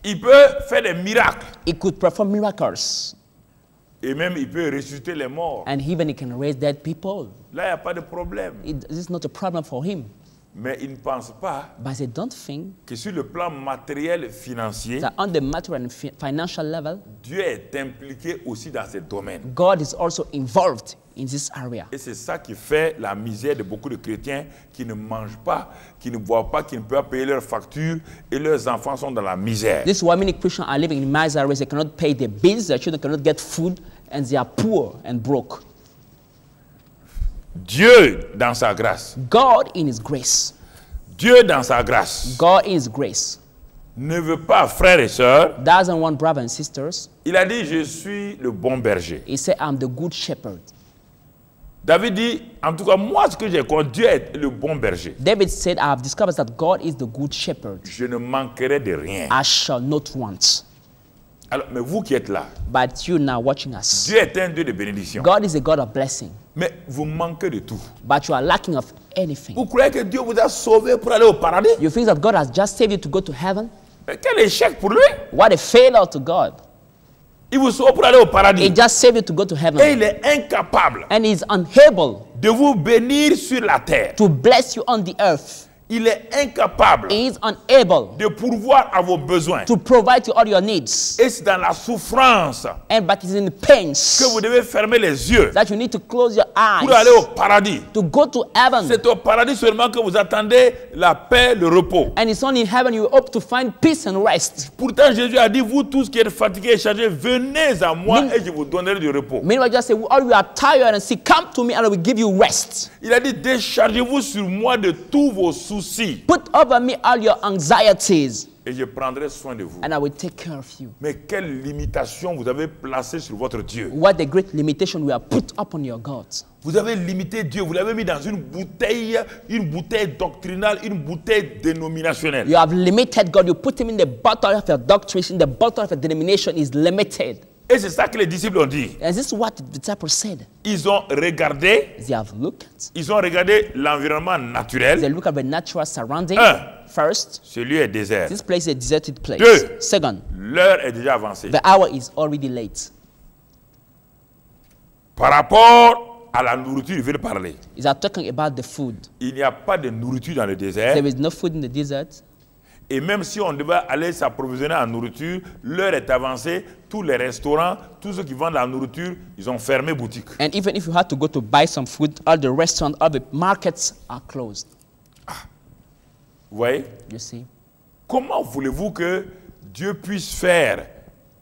Il peut faire des miracles. He could perform miracles, Et même, il peut ressusciter les morts. and even he can raise dead people. Là, il n'y a pas de problème. This is not a problem for him. Mais ils ne pensent pas But they don't think que sur le plan matériel financier, that on the material and financial level, Dieu est impliqué aussi dans ces domaines. God is also involved in this area. Et c'est ça qui fait la misère de beaucoup de chrétiens qui ne mangent pas, qui ne boivent pas, qui ne peuvent pas payer leurs factures et leurs enfants sont dans la misère. This is why many Christians are living in misery. They cannot pay their bills, their children cannot get food, and they are poor and broke. Dieu dans sa grâce, God in His grace, Dieu dans sa grâce, God in His grace, ne veut pas, frères et sœurs, doesn't want brothers and sisters. il a dit, je suis le bon berger. He said, I'm the good shepherd. David dit, en tout cas, moi, ce que j'ai compris, Dieu est le bon berger. David said, I have discovered that God is the good shepherd. Je ne manquerai de rien. I shall not want. Alors, mais vous qui êtes là, But you now watching us. Dieu est un Dieu de bénédiction. God is a God of blessing, Mais vous manquez de tout. but you are lacking of anything. Vous croyez que Dieu vous a sauvé pour aller au paradis? You think that God has just saved you to go to heaven? Mais quel échec pour lui! What a failure to God. Il vous sauve pour aller au He paradis. just saved you to go to Et heaven. il est incapable And He's unable de vous bénir sur la terre. to bless you on the earth. Il est incapable He is unable de pourvoir à vos besoins. to provide you all your needs. Et c'est dans la souffrance And but it's in the pains que vous devez fermer les yeux that you need to close your pour aller eyes au paradis. to go to heaven. C'est au paradis seulement que vous attendez la paix, le repos. And it's only in heaven you hope to find peace and rest. Pourtant, Jésus a dit, vous tous qui êtes fatigués et chargés, venez à moi et je vous donnerai du repos. Meanwhile, just say, all you are tired and sick, come to me and I will give you rest. Il a dit, déchargez-vous sur moi de tous vos soucis Put over me all your anxieties et je prendrai soin de vous. and I will take care of you. Mais quelle limitation vous avez placée sur votre Dieu. What a great limitation we have put upon your God. Vous avez limité Dieu, vous l'avez mis dans une bouteille doctrinale, une bouteille dénominationnelle. You have limited God. You put him in the bottle of your doctrine, in the bottle of your denomination is limited. Et c'est ça que les disciples ont dit. And this is what the disciples said. Ils ont regardé, They have looked at, l'environnement naturel. they look at the natural surrounding. Un, First, ce lieu est désert. this place is a deserted place. Deux. Second, L'heure est déjà avancée. the hour is already late. Par rapport à la nourriture, il veut parler. Is are talking about the food. Il n'y a pas de nourriture dans le désert. There is no food in the desert. Et même si on devait aller s'approvisionner en nourriture, l'heure est avancée, tous les restaurants, tous ceux qui vendent la nourriture, ils ont fermé boutique. And even if you had to go to buy some food, all the restaurants, all the markets are closed. Vous voyez? You see? Comment voulez-vous que Dieu puisse faire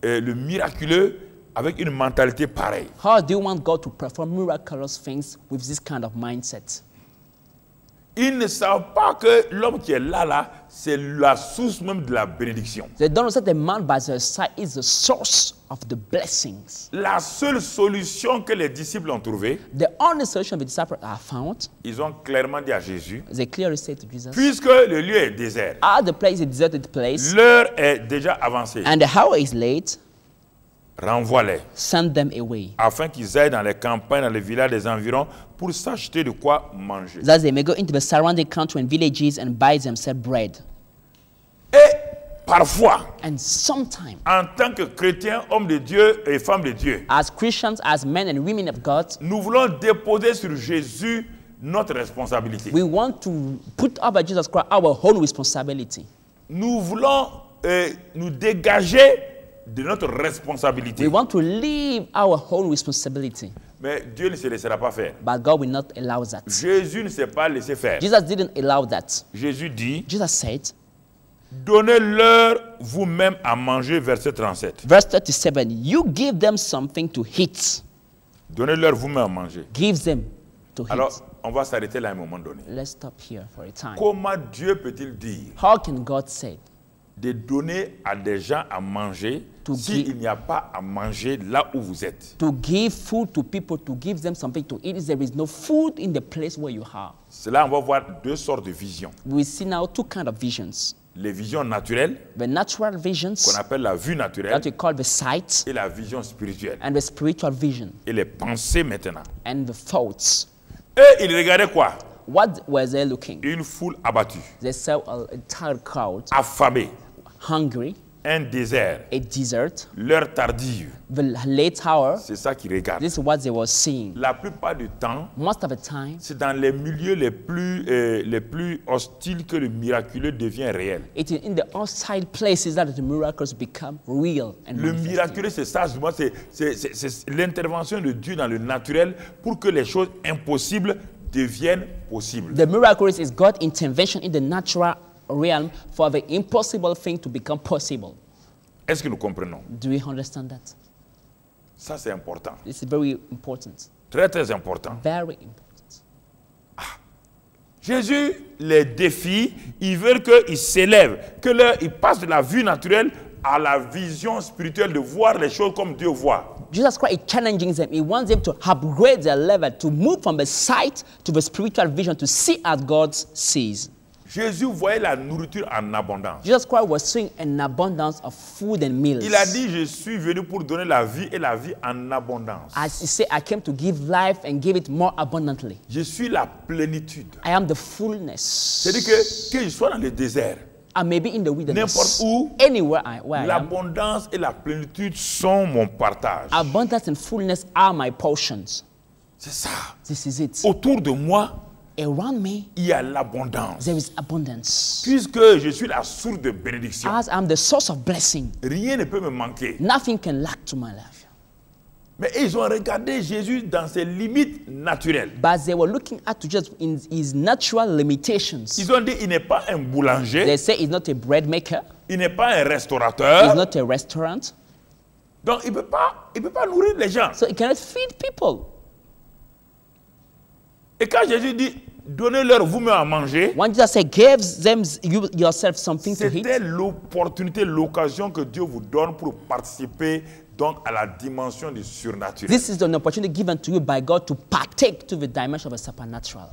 le miraculeux avec une mentalité pareille? How do you want God to perform miraculous things with this kind of mindset? Ils ne savent pas que l'homme qui est là, c'est la source même de la bénédiction. They don't know that the man by their side is the source of the blessings. La seule solution que les disciples ont trouvée, The only solution the disciples have found, ils ont clairement dit à Jésus, they clearly say to Jesus, puisque le lieu est désert, the place is a deserted place, l'heure est déjà avancée, and the hour is late, renvoie-les, send them away, afin qu'ils aillent dans les campagnes, dans les villages des environs, pour s'acheter de quoi manger. that they may go into the surrounding country and villages and buy themselves bread. Et parfois, And sometimes, en tant que chrétiens, hommes de Dieu et femmes de Dieu, as Christians, as men and women of God, nous voulons déposer sur Jésus notre responsabilité. we want to put up at Jesus Christ our own responsibility. Nous voulons nous dégager de notre responsabilité. We want to leave our own responsibility, Mais Dieu ne se laissera pas faire. but God will not allow that. Jésus ne s'est pas laissé faire. Jesus didn't allow that. Jésus dit, Jesus said, donnez-leur vous-même à manger, verset 37. verse 37, you give them something to eat. Donnez-leur vous-même à manger. Give them to eat. Alors, on va s'arrêter là à un moment donné. Let's stop here for a time. Comment Dieu peut-il dire How can God say de donner à des gens à manger To s'il n'y a pas à manger là où vous êtes? to give food to people, to give them something to eat, if there is no food in the place where you are? C'est là on va voir deux sortes de visions. We see now two kinds of visions. Les visions naturelles, The natural visions, qu'on appelle la vue naturelle, that we call the sight, et la vision spirituelle. and the spiritual vision, Et les pensées maintenant. and the thoughts. Et ils regardaient quoi? What were they looking? Une foule abattue, They saw an entire crowd, affamée, hungry, un désert, a desert, l'heure tardive. the late hour. C'est ça qu'ils regardent. This is what they were seeing. La plupart du temps, Most of the time, c'est dans les milieux les plus hostiles que le miraculeux devient réel. it is in the outside places that the miracles become real and Le manifested. miraculeux, c'est ça, c'est l'intervention de Dieu dans le naturel pour que les choses impossibles deviennent possibles. The miracle is God's intervention in the natural realm for the impossible thing to become possible. Est-ce que nous comprenons? Do we understand that? Ça, c'est important. This is very important. Très, très important. Very important. Jésus les défie, ils veulent qu'ils s'élèvent, qu'ils passent de la vue naturelle à la vision spirituelle, de voir les choses comme Dieu voit. Jesus Christ is challenging them. He wants them to upgrade their level, to move from the sight to the spiritual vision, to see as God sees. Jésus voyait la nourriture en abondance. Jesus Christ was seeing an abundance of food and meals. Il a dit, je suis venu pour donner la vie et la vie en abondance. As he said, I came to give life and give it more abundantly. Je suis la plénitude. I am the fullness. C'est-à-dire que je sois dans le désert, I may be in the wilderness. n'importe où, Anywhere where I am. l'abondance et la plénitude sont mon partage. Abundance and fullness are my portions. C'est ça. This is it. Autour de moi, Around me, il y a l'abondance. there is abundance. Puisque je suis la source de bénédiction, As I'm the source of blessing, rien ne peut me manquer. nothing can lack to my life. Mais ils ont regardé Jésus dans ses limites naturelles. But they were looking at Jesus in his natural limitations. Ils ont dit, il n'est pas un boulanger, They say he's not a bread maker, il n'est pas un he's restaurateur. not a restaurant, Donc il ne peut pas nourrir les gens. so he cannot feed people. Et quand Jésus dit, donnez-leur vous-même à manger, When Jesus said, give them yourself something to eat, c'était l'opportunité, l'occasion que Dieu vous donne pour participer donc à la dimension du surnaturel. this is an opportunity given to you by God to partake to the dimension of the supernatural.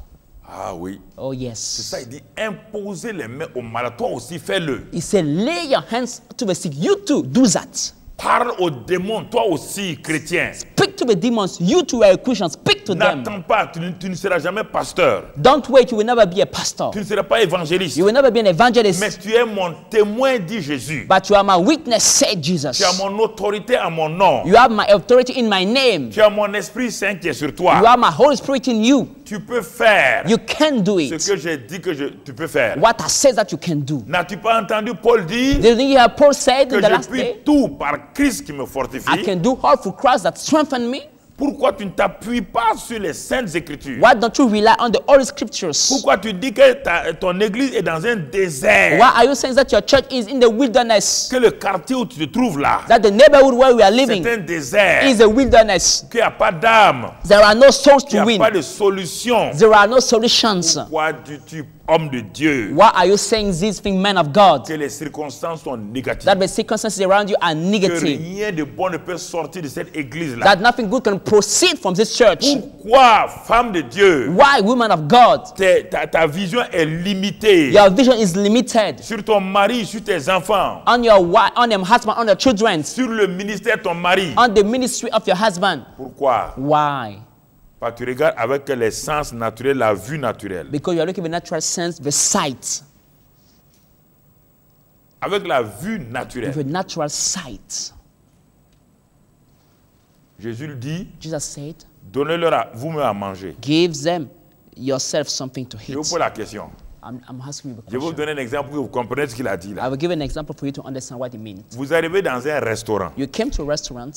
Ah oui. Oh C'est yes. ça, il dit, imposez les mains aux malades. Toi aussi, fais-le. He said, lay your hands to the sick. You too, do that. Parle aux démons, toi aussi, chrétien. Speak to the demons. You too are a Christian. Speak to them. N'attends pas, tu ne seras jamais pasteur. Don't wait. You will never be a pastor. Tu ne seras pas évangéliste. You will never be an Mais evangelist. tu es mon témoin, dit Jésus. But you are my witness, said Jesus. Tu as mon autorité à mon nom. You have my authority in my name. Tu as mon Esprit Saint qui est sur You toi. have my Holy Spirit in you. Tu peux faire You can do ce it. que j'ai dit que tu peux faire. What I said that you can do. N'as-tu pas entendu Paul dire Didn't you hear Paul said que in the je last puis day? tout par Christ qui me I fortifie? can do all through Christ that strengthen me. Pourquoi tu ne t'appuies pas sur les saintes écritures? Why don't you rely on the Holy Scriptures? Pourquoi tu dis que ton église est dans un désert? Why are you saying that your church is in the wilderness? Que le quartier où tu te trouves là, That the neighborhood where we are living c'est un désert. is a wilderness. Qu'il n'y a pas d'âme. There are no souls Qu'il to n'y a pas win. de solution. There are no solutions. Pourquoi dis-tu, homme de Dieu, Why are you saying these things, men of God? que les circonstances sont négatives? That the circumstances around you are Que negative. rien de bon ne peut sortir de cette église-là. That nothing good can proceed from this church. Pourquoi, femme de Dieu, Why, woman of God? ta vision est limitée Your vision is limited sur ton mari, sur tes enfants, on your wife, on your husband, on your children, sur le ministère de ton mari? on the ministry of your husband. Pourquoi? Why? Parce que tu regardes avec les sens naturels, la vue naturelle. Because you are looking with natural sense, the sight, Avec la vue naturelle. with a natural sight. Jésus lui dit, Jesus said, donnez-leur à vous-même à manger. give them yourself something to Je vous eat. pose la question. I'm asking you a Je vais vous question. donner un exemple pour que vous compreniez ce qu'il a dit I là. will give an example for you to understand what it means. Vous arrivez dans un restaurant. You came to a restaurant.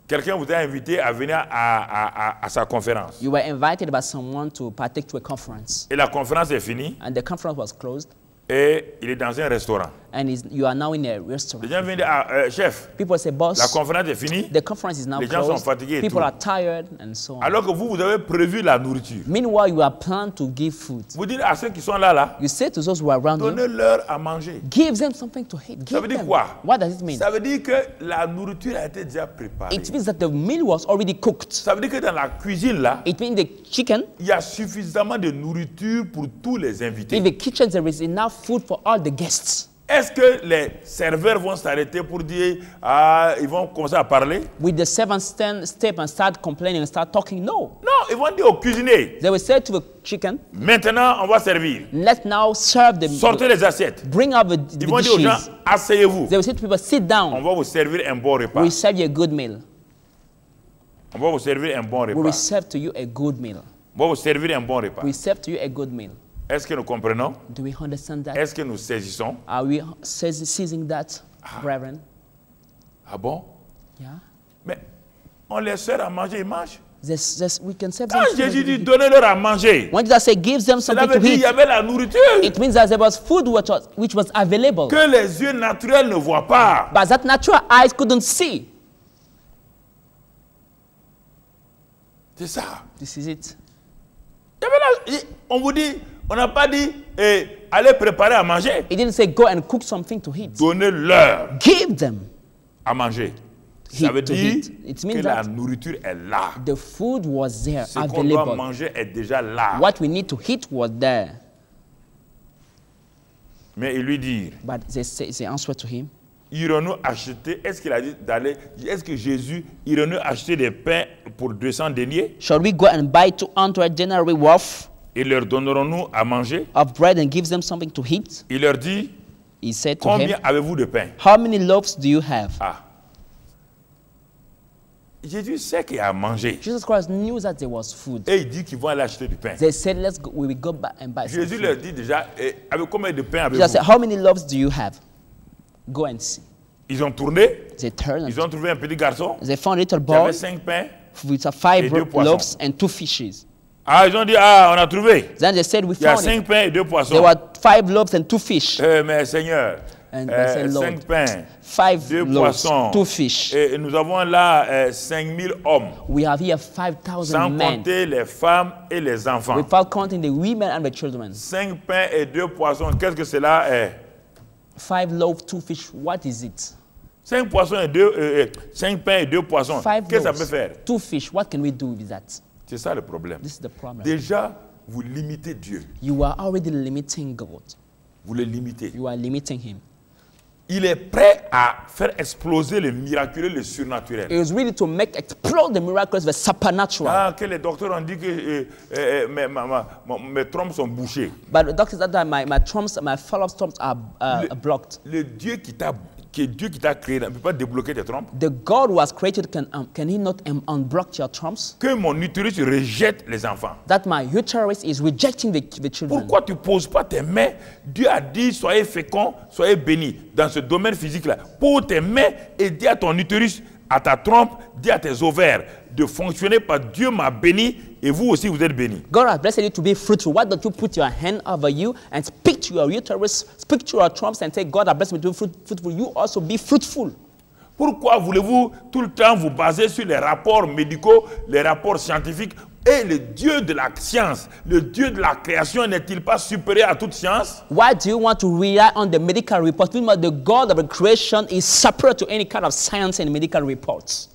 Quelqu'un vous a invité à venir à sa conférence. You were invited by someone to partake to a conference. Et la conférence est finie And the conference was closed. et il est dans un restaurant. And you are now in a Les restaurant. gens viennent dire, chef, People say, la boss, conférence est finie. the conference is now Les gens sont closed. fatigués et People tout. are tired and so on. Alors que vous avez prévu la nourriture. Meanwhile, you are planned to give food. Vous dites à ceux qui sont là, You say to those who are around you, donnez-leur à manger. give them something to eat. Ça Give veut dire them. quoi? What does it mean? Ça veut dire que la nourriture a été déjà préparée. It means that the meal was already cooked. Ça veut dire que dans la cuisine là, It means the chicken, il y a suffisamment de nourriture pour tous les invités. in the kitchen there is enough food for all the guests. Est-ce que les serveurs vont s'arrêter pour dire, ils vont commencer à parler? Will the servants step and start complaining and start talking? No. Non, ils vont dire au cuisinier, They will say to the chicken, maintenant on va servir. let's now serve the Sortez les assiettes. bring up the Ils vont dire aux gens, dishes. asseyez-vous. They will say to people, sit On down. va vous servir un bon repas. We serve you a good meal. On va vous servir un bon We will repas. serve to you a good meal. On va vous servir un bon repas. We serve to you a good meal. Est-ce que nous comprenons? Do we understand that? Est-ce que nous saisissons? Are we seizing that, brethren? Ah bon? Yeah. Mais on les sert à manger, ils mangent. We can serve them. Quand food Jésus and dit they eat. donnez-leur à manger, When Jesus said, give them cela something veut to dire qu'il y eat, avait la nourriture it means that there was food which was available, que les yeux naturels ne voient pas. but that natural eyes couldn't see. C'est ça. This is it. Il y avait on vous dit, on n'a pas dit allez préparer à manger. It didn't say, go and cook something to eat. Donnez-leur Give them. à manger. Ça veut To dire eat. It means que la that nourriture est là. the food was there, Ce qu'on doit available. manger est déjà là. What we need to eat was there. Mais il lui dit, But they answered to him, irons-nous acheter, est-ce qu'il a dit d'aller, est-ce que Jésus, irons-nous acheter des pains pour 200 deniers shall we go and buy 200 denarii worth et leur donnerons-nous à manger? of bread and give them something to eat? Il leur dit, He said to combien him, avez-vous de pain? how many loaves do you have? Ah. Jésus sait qu'il y a à manger. Jesus Christ knew that there was food. Et il dit qu'ils vont aller acheter du pain. They said, let's go, we will go back and buy some Jésus food. leur dit déjà, avec combien de pain Jesus said, avez-vous? how many loaves do you have? Go and see. Ils ont tourné, They turned ils ont trouvé un petit garçon and they found a little qui avait boy 5 pains. with Et 5 deux poissons. loaves and 2 fishes. Ah, ils ont dit, ah, on a trouvé. Then they said, we Il y a found 5 it. pains et 2 There poissons. were 5 loaves and 2 fish. Mais Seigneur, And they said, 5 Lord, pains, 5 2 loaves, poissons. 2 fish. Et nous avons là 5000 hommes, We have here sans 5,000 men, compter les femmes et les enfants. without counting the women and the children. 5 pains et 2 poissons, qu'est-ce que cela est? 5 loaves, 2 fish. What is it? 5 pains et 2 poissons, 5 qu'est-ce que ça peut loaves, faire? 2 fish. What can we do with that? C'est ça le problème. This is the problem. Déjà, vous limitez Dieu. You are already limiting God. Vous le limitez. You are limiting Him. Il est prêt à faire exploser le miraculeux, le surnaturel. It was really to make explode the miracles, the supernatural. Ah, que les docteurs ont dit que mes trompes sont bouchées. But the doctor said that my follow-up trumps are blocked. Le Dieu qui t'a créé ne peut pas débloquer tes trompes. The God who has created can He not unblock your trumps? Que mon utérus rejette les enfants. That my uterus is rejecting the children. Pourquoi tu ne poses pas tes mains? Dieu a dit, soyez féconds, soyez bénis dans ce domaine physique-là. Pose tes mains et dis à ton utérus, à ta trompe, dis à tes ovaires de fonctionner parce que Dieu m'a béni et vous aussi vous êtes bénis. God has blessed you to be fruitful. Why don't you put your hand over you and speak to your uterus, speak to your trumps and say, God has blessed me to be fruitful. You also be fruitful. Pourquoi voulez-vous tout le temps vous baser sur les rapports médicaux, les rapports scientifiques? Et le Dieu de la science, le Dieu de la création n'est-il pas supérieur à toute science? Why do you want to rely on the medical reports? The God of the creation is separate to any kind of science and medical reports.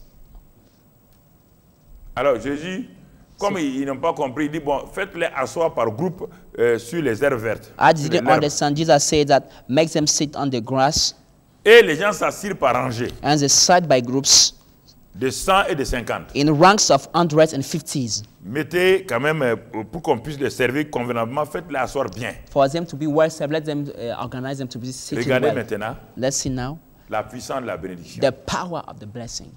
Alors Jésus, comme ils n'ont pas compris, il dit, bon, faites-les asseoir par groupe sur les herbes vertes. I didn't understand. Jesus said that make them sit on the grass. Et les gens s'assirent par rangées, And they sat by groups de 100 et de 50. in ranks of hundreds and fifties. Mettez quand même, pour qu'on puisse les servir convenablement, faites-les asseoir bien. For them to be well served, let them organize them to be sitting Regardez well. maintenant Let's see now la puissance de la bénédiction. the power of the blessing.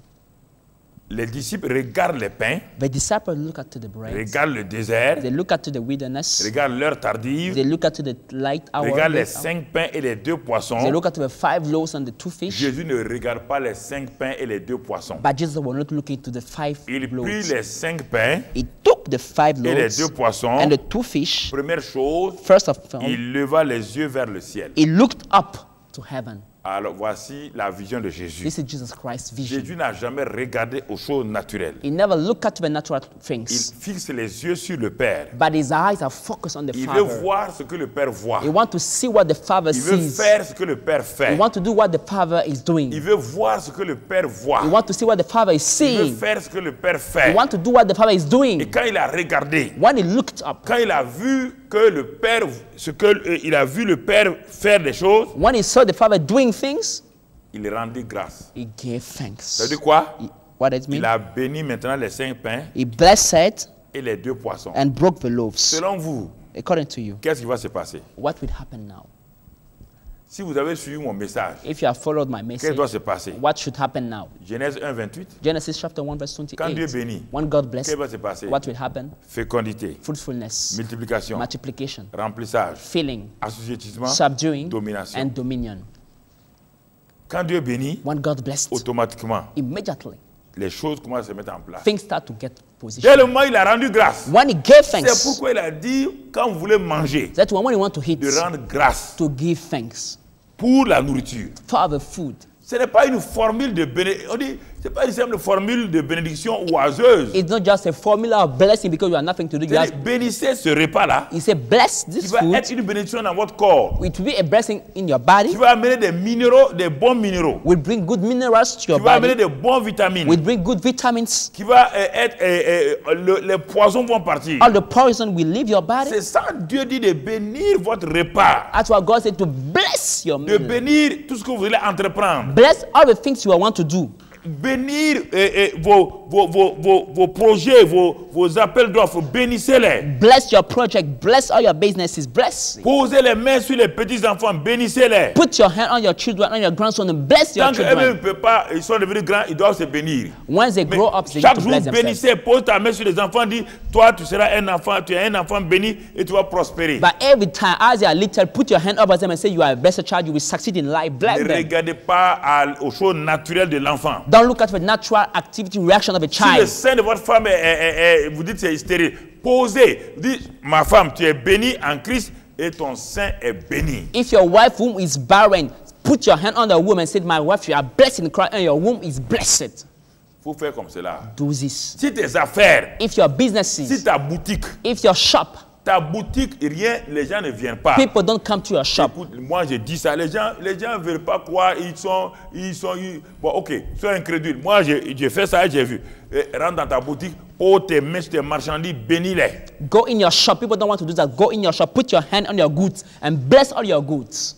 Les disciples regardent les pains, The disciples look at the bread. regardent le désert, They look at the wilderness. regardent l'heure tardive, They look at the light hour. regardent les late hour. 5 pains et les 2 poissons. They look at the 5 loaves and the 2 fish. Jésus ne regarde pas les 5 pains et les 2 poissons. But Jesus was not looking to the 5 Il prit loaves. les 5 pains He took the 5 et les 2 loaves poissons. and the 2 fish. Première chose, First of all, il leva les yeux vers le ciel. he looked up to heaven. Alors voici la vision de Jésus. This is Jesus Christ's vision. Jésus n'a jamais regardé aux choses naturelles. He never looked at the natural Il things, fixe les yeux sur le Père. but his eyes are focused on the Il veut Father. voir ce que le Père voit. He wants to see what the Father Il veut sees. faire ce que le Père He fait. wants to do what the Father is doing. Il veut voir ce que le Père voit. He wants to see what the Father is Il veut seeing. faire ce que le Père He fait. wants to do what the Father is Et doing. quand il a regardé, When he looked up, quand il a vu que le Père, il a vu le Père faire des choses, when he saw the Father doing things, il rendit grâce. he gave Ça thanks. veut dire quoi? What does it Il mean? a béni maintenant les 5 pains He blessed et les 2 poissons. and broke the loaves. Selon vous, According to you, qu'est-ce qui va se passer? what will happen now? Si vous avez suivi mon message, If you have followed my qu'est-ce qui doit message, se passer? what should happen now? Genèse 1, 28. Genesis chapter 1 verse Quand Dieu 28. bénit, When God qu'est-ce blessed, qui va se passer? what will happen? Fécondité, Fruitfulness, multiplication, multiplication, remplissage, filling, assujettissement, subduing, domination. and dominion. Quand Dieu bénit, When God blessed, automatiquement, immediately les choses commencent à se mettre en place. things start to get position. Dès le moment où il a rendu grâce, When he gave c'est thanks, pourquoi il a dit, quand vous voulez manger, that when you want to eat, de rendre grâce to give thanks pour la nourriture. for the food. Ce n'est pas une formule de bénédiction. On dit, c'est pas une simple formule de bénédiction oiseuse. It's not just a formula of blessing because you have nothing to do. You have, Bénissez ce repas-là, he said, bless qui this va food. être une bénédiction dans votre corps, It will be a blessing in your body. qui va amener des minéraux, des bons minéraux, Will bring good minerals to your qui va amener body. des bons vitamines, Will bring good vitamins. qui va être, les poisons vont partir. All the poison will leave your body. C'est ça, Dieu dit de bénir votre repas, That's why God said to bless your de meal. bénir tout ce que vous allez entreprendre, Bless all the things you want to do. bénir vos projets, vos appels d'offres, bénissez-les. Bless your project. Bless all your businesses. Bless. Posez les mains sur les petits-enfants, bénissez-les. Put your hand on your children, on your grandson, and bless your Tant qu'eux-mêmes ne children. peuvent pas, ils sont devenus grands, ils doivent se bénir. Once they Mais grow up, they need chaque to jour, bless themselves. bénissez, pose ta main sur les enfants, dis, toi, tu seras un enfant, tu es un enfant béni et tu vas prospérer. But every time, as they are little, put your hand over them and say, you are a blessed child, you will succeed in life. Bless Ne them. regardez pas aux choses naturelles de l'enfant. Don't look at the natural activity reaction of a Si le child. sein de votre femme vous dites c'est stérile, posez, dites, ma femme, tu es bénie en Christ et ton sein est béni. If your wife womb is barren, put your hand on the womb and say, my wife, you are blessed in Christ and your womb is blessed. Il faut faire comme cela. Do this. Si tes affaires, If your si businesses, ta boutique, if your shop, ta boutique, rien, les gens ne viennent pas. people don't come to your shop. Écoute, moi je dis ça, les gens ne veulent pas croire, bon ok, ils sont incrédules. Moi j'ai fait ça et j'ai vu. Rentre dans ta boutique, pose tes mains sur tes marchandises, bénis-les. Go in your shop. People don't want to do that. Go in your shop, put your hand on your goods and bless all your goods.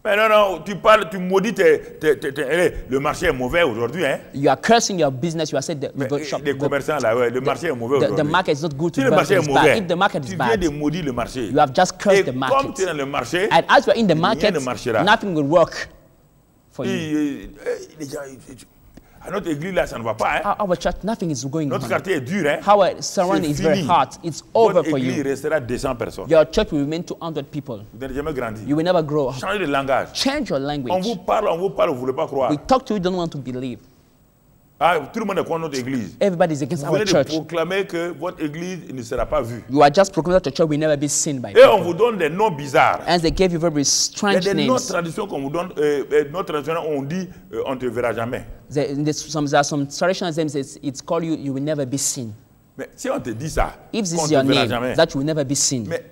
Mais non, tu parles, tu maudis le marché est mauvais aujourd'hui. Hein? You are cursing your business. You are saying Les commerçants là, ouais, le marché est mauvais the aujourd'hui. market is not good Si to le marché est buy. mauvais, If the market tu is viens bad, de maudire le marché. you have just cursed Et the comme tu es market. dans le marché, And as you are in the rien market, ne marchera. nothing will work for you. les gens, à notre église là, ça ne va pas. Hein? Our church, nothing is going Notre on. quartier est dur. Hein? Our surrounding is C'est very fini. hard. It's over Votre for église you. restera 200 personnes. Your church will remain 200 people. Vous n'allez jamais grandir. You will never grow up. Changez de langage. Change your On language. vous parle, vous ne voulez pas croire. We talk to you, don't want to believe. Ah, tout le monde est contre notre église. Everybody is against Vous our venez de church. proclamer que votre église ne sera pas vue. You are just proclaiming that your church will never be seen by Et on people. vous donne des noms bizarres. And they gave you very Il y a strange des noms names. traditions qu'on vous donne. Notre tradition, on dit on ne te verra jamais. There are some traditional names. It's called you will never be seen. Mais si on te dit ça, If this qu'on is ne your te verra name, jamais. that you will never be seen. Mais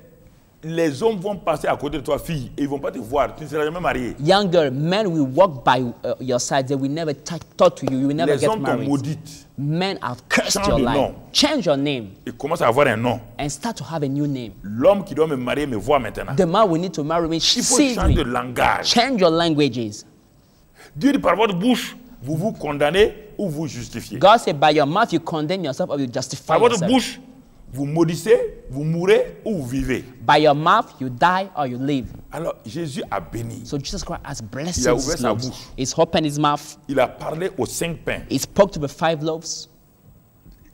les hommes vont passer à côté de toi, fille, et ils ne vont pas te voir. Tu ne seras jamais mariée. Younger men will walk by your side. They will never talk to you. You will never Les get hommes t'ont married. maudite. Men have cursed Change your de life. nom. Change your name Ils commencent à avoir un nom. and start to have a new name. L'homme qui doit me marier me voit maintenant. The man will need to marry me. Il faut See changer de me. langage. Change your languages. Dieu dit par votre bouche, vous vous condamnez ou vous justifiez. God said, by your mouth you condemn yourself or you justify Par votre yourself. bouche, vous maudissez, vous mourrez ou vous vivez. By your mouth you die or you live. Alors Jésus a béni. So Jesus Christ has blessed Il a his ouvert sa loaves. bouche. He's opened his mouth. Il a parlé aux 5 pains. He spoke to the 5 loaves.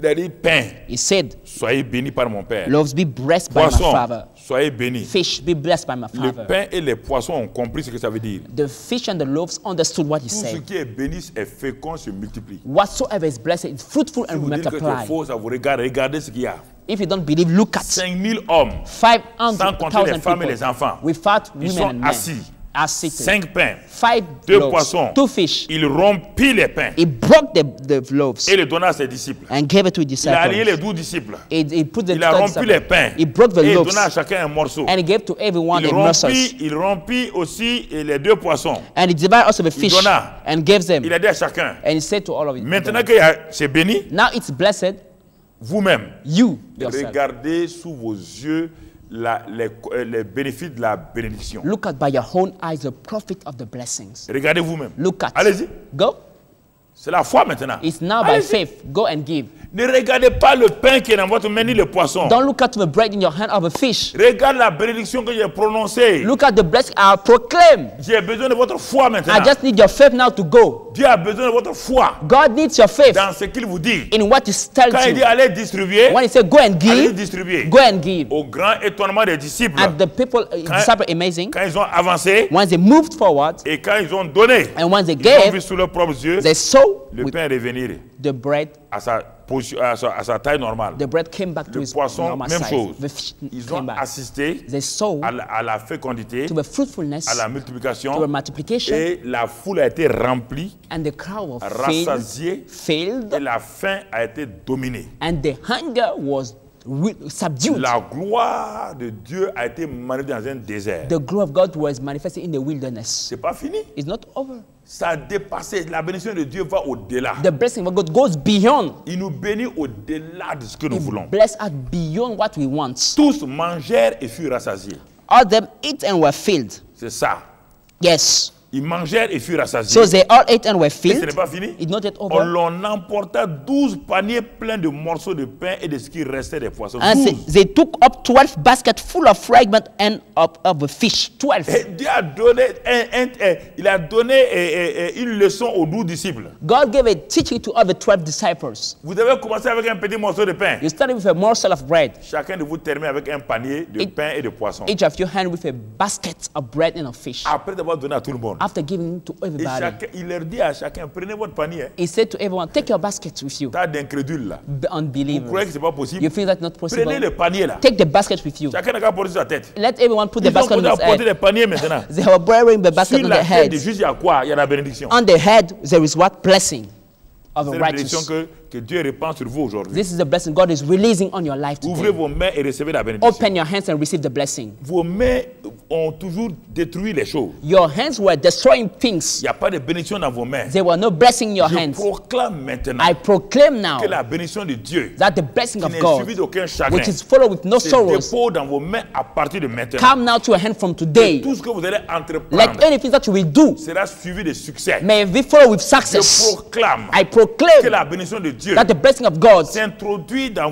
Il a dit, pain, He said, soyez bénis par mon Père. loaves be blessed by my Poisson, Father. soyez bénis. Fish be blessed by my Le Father. pain et les poissons ont compris ce que ça veut dire. The fish and the loaves understood what he Tout ce said. qui est béni est fécond, se multiplie. Whatsoever is blessed is fruitful Si and vous will dites que c'est multiply. faux, ça vous regarde. Regardez ce qu'il y a. If you don't believe, look at 5000 hommes, 500,000 sans compter les femmes et les people enfants. without Ils women sont and men assis. are seated. 5 pains, 5 2 loaves, poissons. 2 fish. Il rompit les pains He broke the loaves et les donna à ses disciples. and gave it to his Il a allié les disciples. 12 disciples. He put the Il a 12 rompu les disciples. pains He broke the et il loaves donna à chacun un morceau. and he gave to everyone a morsel. Il rompit aussi les 2 poissons. And he divided also the fish donna. and gave them. Il a dit à chacun, And he said to all of you, maintenant que c'est béni, now it's blessed, vous-même, you yourself. regardez sous vos yeux les bénéfices de la bénédiction. Look at by your own eyes the profit of the blessings. Regardez vous-même. Look at. Allez-y. Go. C'est la foi maintenant. It's now by Allez-y. faith. Go and give. Ne regardez pas le pain qui est dans votre main ni le poisson. Don't look at the bread in your hand or the fish. Regarde la bénédiction que j'ai prononcée. Look at the blessing I proclaim. J'ai besoin de votre foi maintenant. I just need your faith now to go. Dieu a besoin de votre foi God needs your faith dans ce qu'il vous dit. in what He tells Quand il dit you. allez distribuer, When He said go and allez give, distribuer. go and give. Au grand étonnement des disciples, And the people, disciples, amazing. quand ils ont avancé Once they moved forward et quand ils ont donné, and once they ils ont vu gave, sous leurs propres yeux they saw le with pain revenir the bread. à sa position, à sa taille normale. The bread came back to Le its poisson, normal même size. chose. The fish Ils came ont back. assisté They saw à la fécondité, to the fruitfulness, à la to the multiplication, multiplication, et la foule a été remplie, and the crowd was rassasiée, filled, et la faim a été dominée. and the hunger was subdued. La gloire de Dieu a été manifestée dans un désert. The glory of God was manifested in the wilderness. C'est pas fini. It's not over. Ça a dépassé. La bénédiction de Dieu va au-delà. The blessing of God goes beyond. Il nous bénit au-delà de ce que nous He voulons. bless us beyond what we want. Tous mangèrent et furent rassasiés. All them ate and were filled. C'est ça. Yes. Ils mangèrent et furent rassasiés. So they all ate and were Et ce filled. n'est pas fini. It's not yet On over. l'en emporta 12 paniers pleins de morceaux de pain et de ce qui restait des poissons. And 12. they took up 12 baskets full of fragments and of the fish. 12. Et Dieu a donné, il a donné une leçon aux 12 disciples. God gave a teaching to all the 12 disciples. Vous avez commencé avec un petit morceau de pain. You started with a morsel of bread. Chacun de vous termine avec un panier de pain et de poisson. Each of you hand with a basket of bread and of fish. Après d'avoir donné à tout le monde. After giving to Et everybody, il leur dit à chacun, prenez votre panier. he said to everyone, take your basket with you. Tas d'incrédules là. Vous croyez Unbelievers. que c'est pas possible? You think that's not possible? Prenez le panier là. Take the basket with you. Chacun n'a qu'à porter sur sa tête. Let everyone put the Ils ont basket on commencé à his porter head. les paniers maintenant. They were wearing the basket Sur on la their tête de heads. juste, il y a quoi? Il y a la bénédiction. On the head, there is what? Blessing of C'est a la bénédiction righteous. que Dieu répand sur vous aujourd'hui. This is the blessing God is releasing on your life Ouvrez today. vos mains et recevez la bénédiction. Open your hands and receive the blessing. Vos mains ont toujours détruit les choses. Your hands were destroying Il things. n'y a pas de bénédiction dans vos mains. There were no blessing in your Je hands. proclame maintenant I proclaim now que la bénédiction de Dieu, that the blessing qui of n'est God, suivie d'aucun chagrin, which is followed with no se sorrows, dépose dans vos mains à partir de maintenant. come now to your hand from today. Tout ce que vous allez Let entreprendre anything that you will do sera suivi de succès. may be followed with Je success. proclame I que proclaim la bénédiction de Dieu that the blessing of God s'introduit dans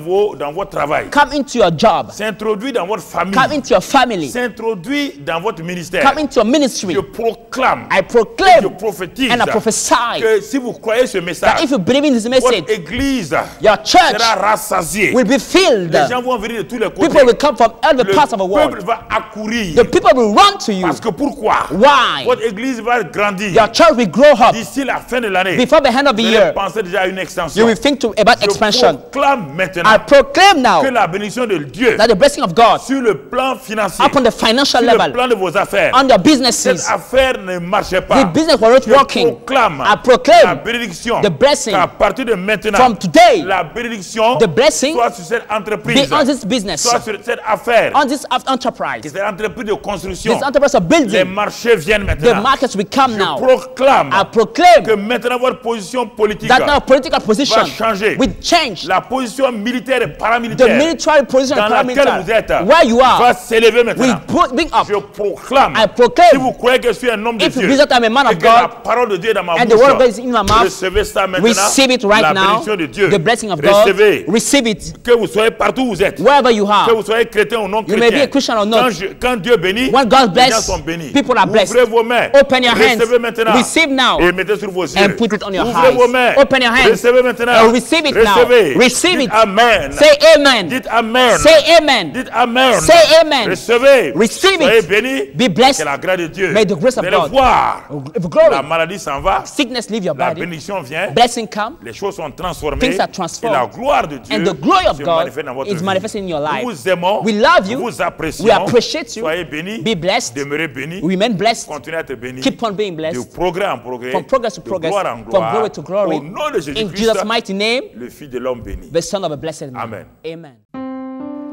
votre travail, come into your job, s'introduit dans votre famille, come into your family, s'introduit dans votre ministère. come into your ministry. Je proclame, I je proclaim prophétise and I prophesy que si vous croyez ce that message, if you believe in this message, votre église your church sera rassasiée. will be filled. Les gens vont venir de tous les côtés. People will come from every Le part of the world. peuple va accourir. The people will run to you. Parce que pourquoi? Why? Votre église va grandir. Your church will grow up. D'ici la fin de l'année, Before the end of the vous year, allez penser déjà à une extension. you will think about expansion. Je proclame maintenant I proclaim now que la bénédiction de Dieu that the blessing of God sur le plan financier, upon the financial sur le level, plan de vos affaires, on your cette businesses, affaire ne marchait pas. the business was not Je working. proclame I proclaim la bénédiction the blessing qu'à partir de maintenant, from today, la bénédiction the blessing soit sur cette be entreprise, on this business, soit sur cette affaire, on this enterprise, cette entreprise de construction. this enterprise of Les building. marchés viennent The maintenant. markets will come Je now. proclame I proclaim que maintenant votre position politique that now political position va changer. will change. La position militaire et The paramilitaire military position dans and laquelle vous êtes paramilitary, where you va are, s'élever maintenant. will bring up. Je proclame, I proclaim, si vous croyez que je suis un homme de if you Dieu, believe that I'm a man et of que la God, parole de Dieu est dans ma and the word of God is bouche, in my mouth, recevez ça maintenant, receive it right la now, bénédiction de Dieu. the blessing of God, Recevez, receive it que vous soyez partout où vous êtes, wherever you que are. vous soyez chrétien ou non You may be chrétien. a Christian or not. Quand Dieu bénit, When God les gens bless, sont bénis. people are blessed. Ouvrez vos mains, Open your hands, recevez maintenant, receive now, et mettez sur vos yeux. and put it on your Ouvrez eyes. vos mains, Open your hands, recevez maintenant, and receive it now. recevez. Receive Dites it. Amen. Say amen. Dites Amen. Say amen. Dites Amen. Say amen. Recevez. Receive Soyez it. bénis. Be blessed. Que la grâce de Dieu. May the grace of Vous allez God. voir. If glory, La maladie s'en va. sickness leave your La body, bénédiction vient. blessing come, Les choses sont transformées. things are Et transformed, la gloire de Dieu and the glory of se God manifeste dans votre is vie. manifesting in your life. Nous vous aimons. We love you. Nous vous apprécions. We appreciate you. Soyez bénis. Be blessed. Demeurez bénis. Remain blessed. Continuez à être bénis. Keep on being De blessed. progrès en progrès. From progress to de progress. gloire en From gloire. glory to glory. Au nom de In Jésus-Christ, Jesus' mighty name, le Fils de l'homme béni. the Son of a blessed man. Amen. Amen.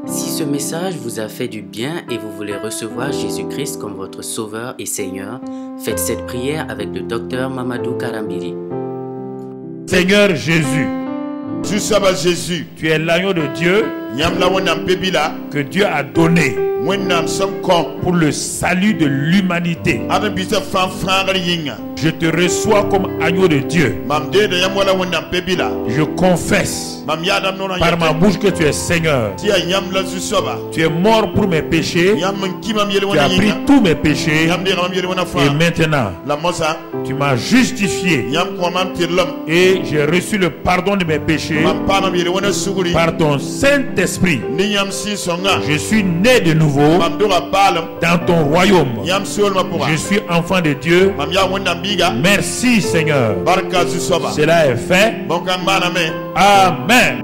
Si ce message vous a fait du bien et vous voulez recevoir Jésus-Christ comme votre Sauveur et Seigneur, faites cette prière avec le docteur Mamadou Karambili. Seigneur Jésus, Jésus, tu es l'agneau de Dieu que Dieu a donné pour le salut de l'humanité. Je te reçois comme agneau de Dieu. Je confesse par ma bouche que tu es Seigneur. Tu es mort pour mes péchés. Tu as pris tous mes péchés. Et maintenant, tu m'as justifié. Et j'ai reçu le pardon de mes péchés par ton Saint-Esprit. Je suis né de nouveau dans ton royaume. Je suis enfant de Dieu. Merci Seigneur. Cela est fait. Amen.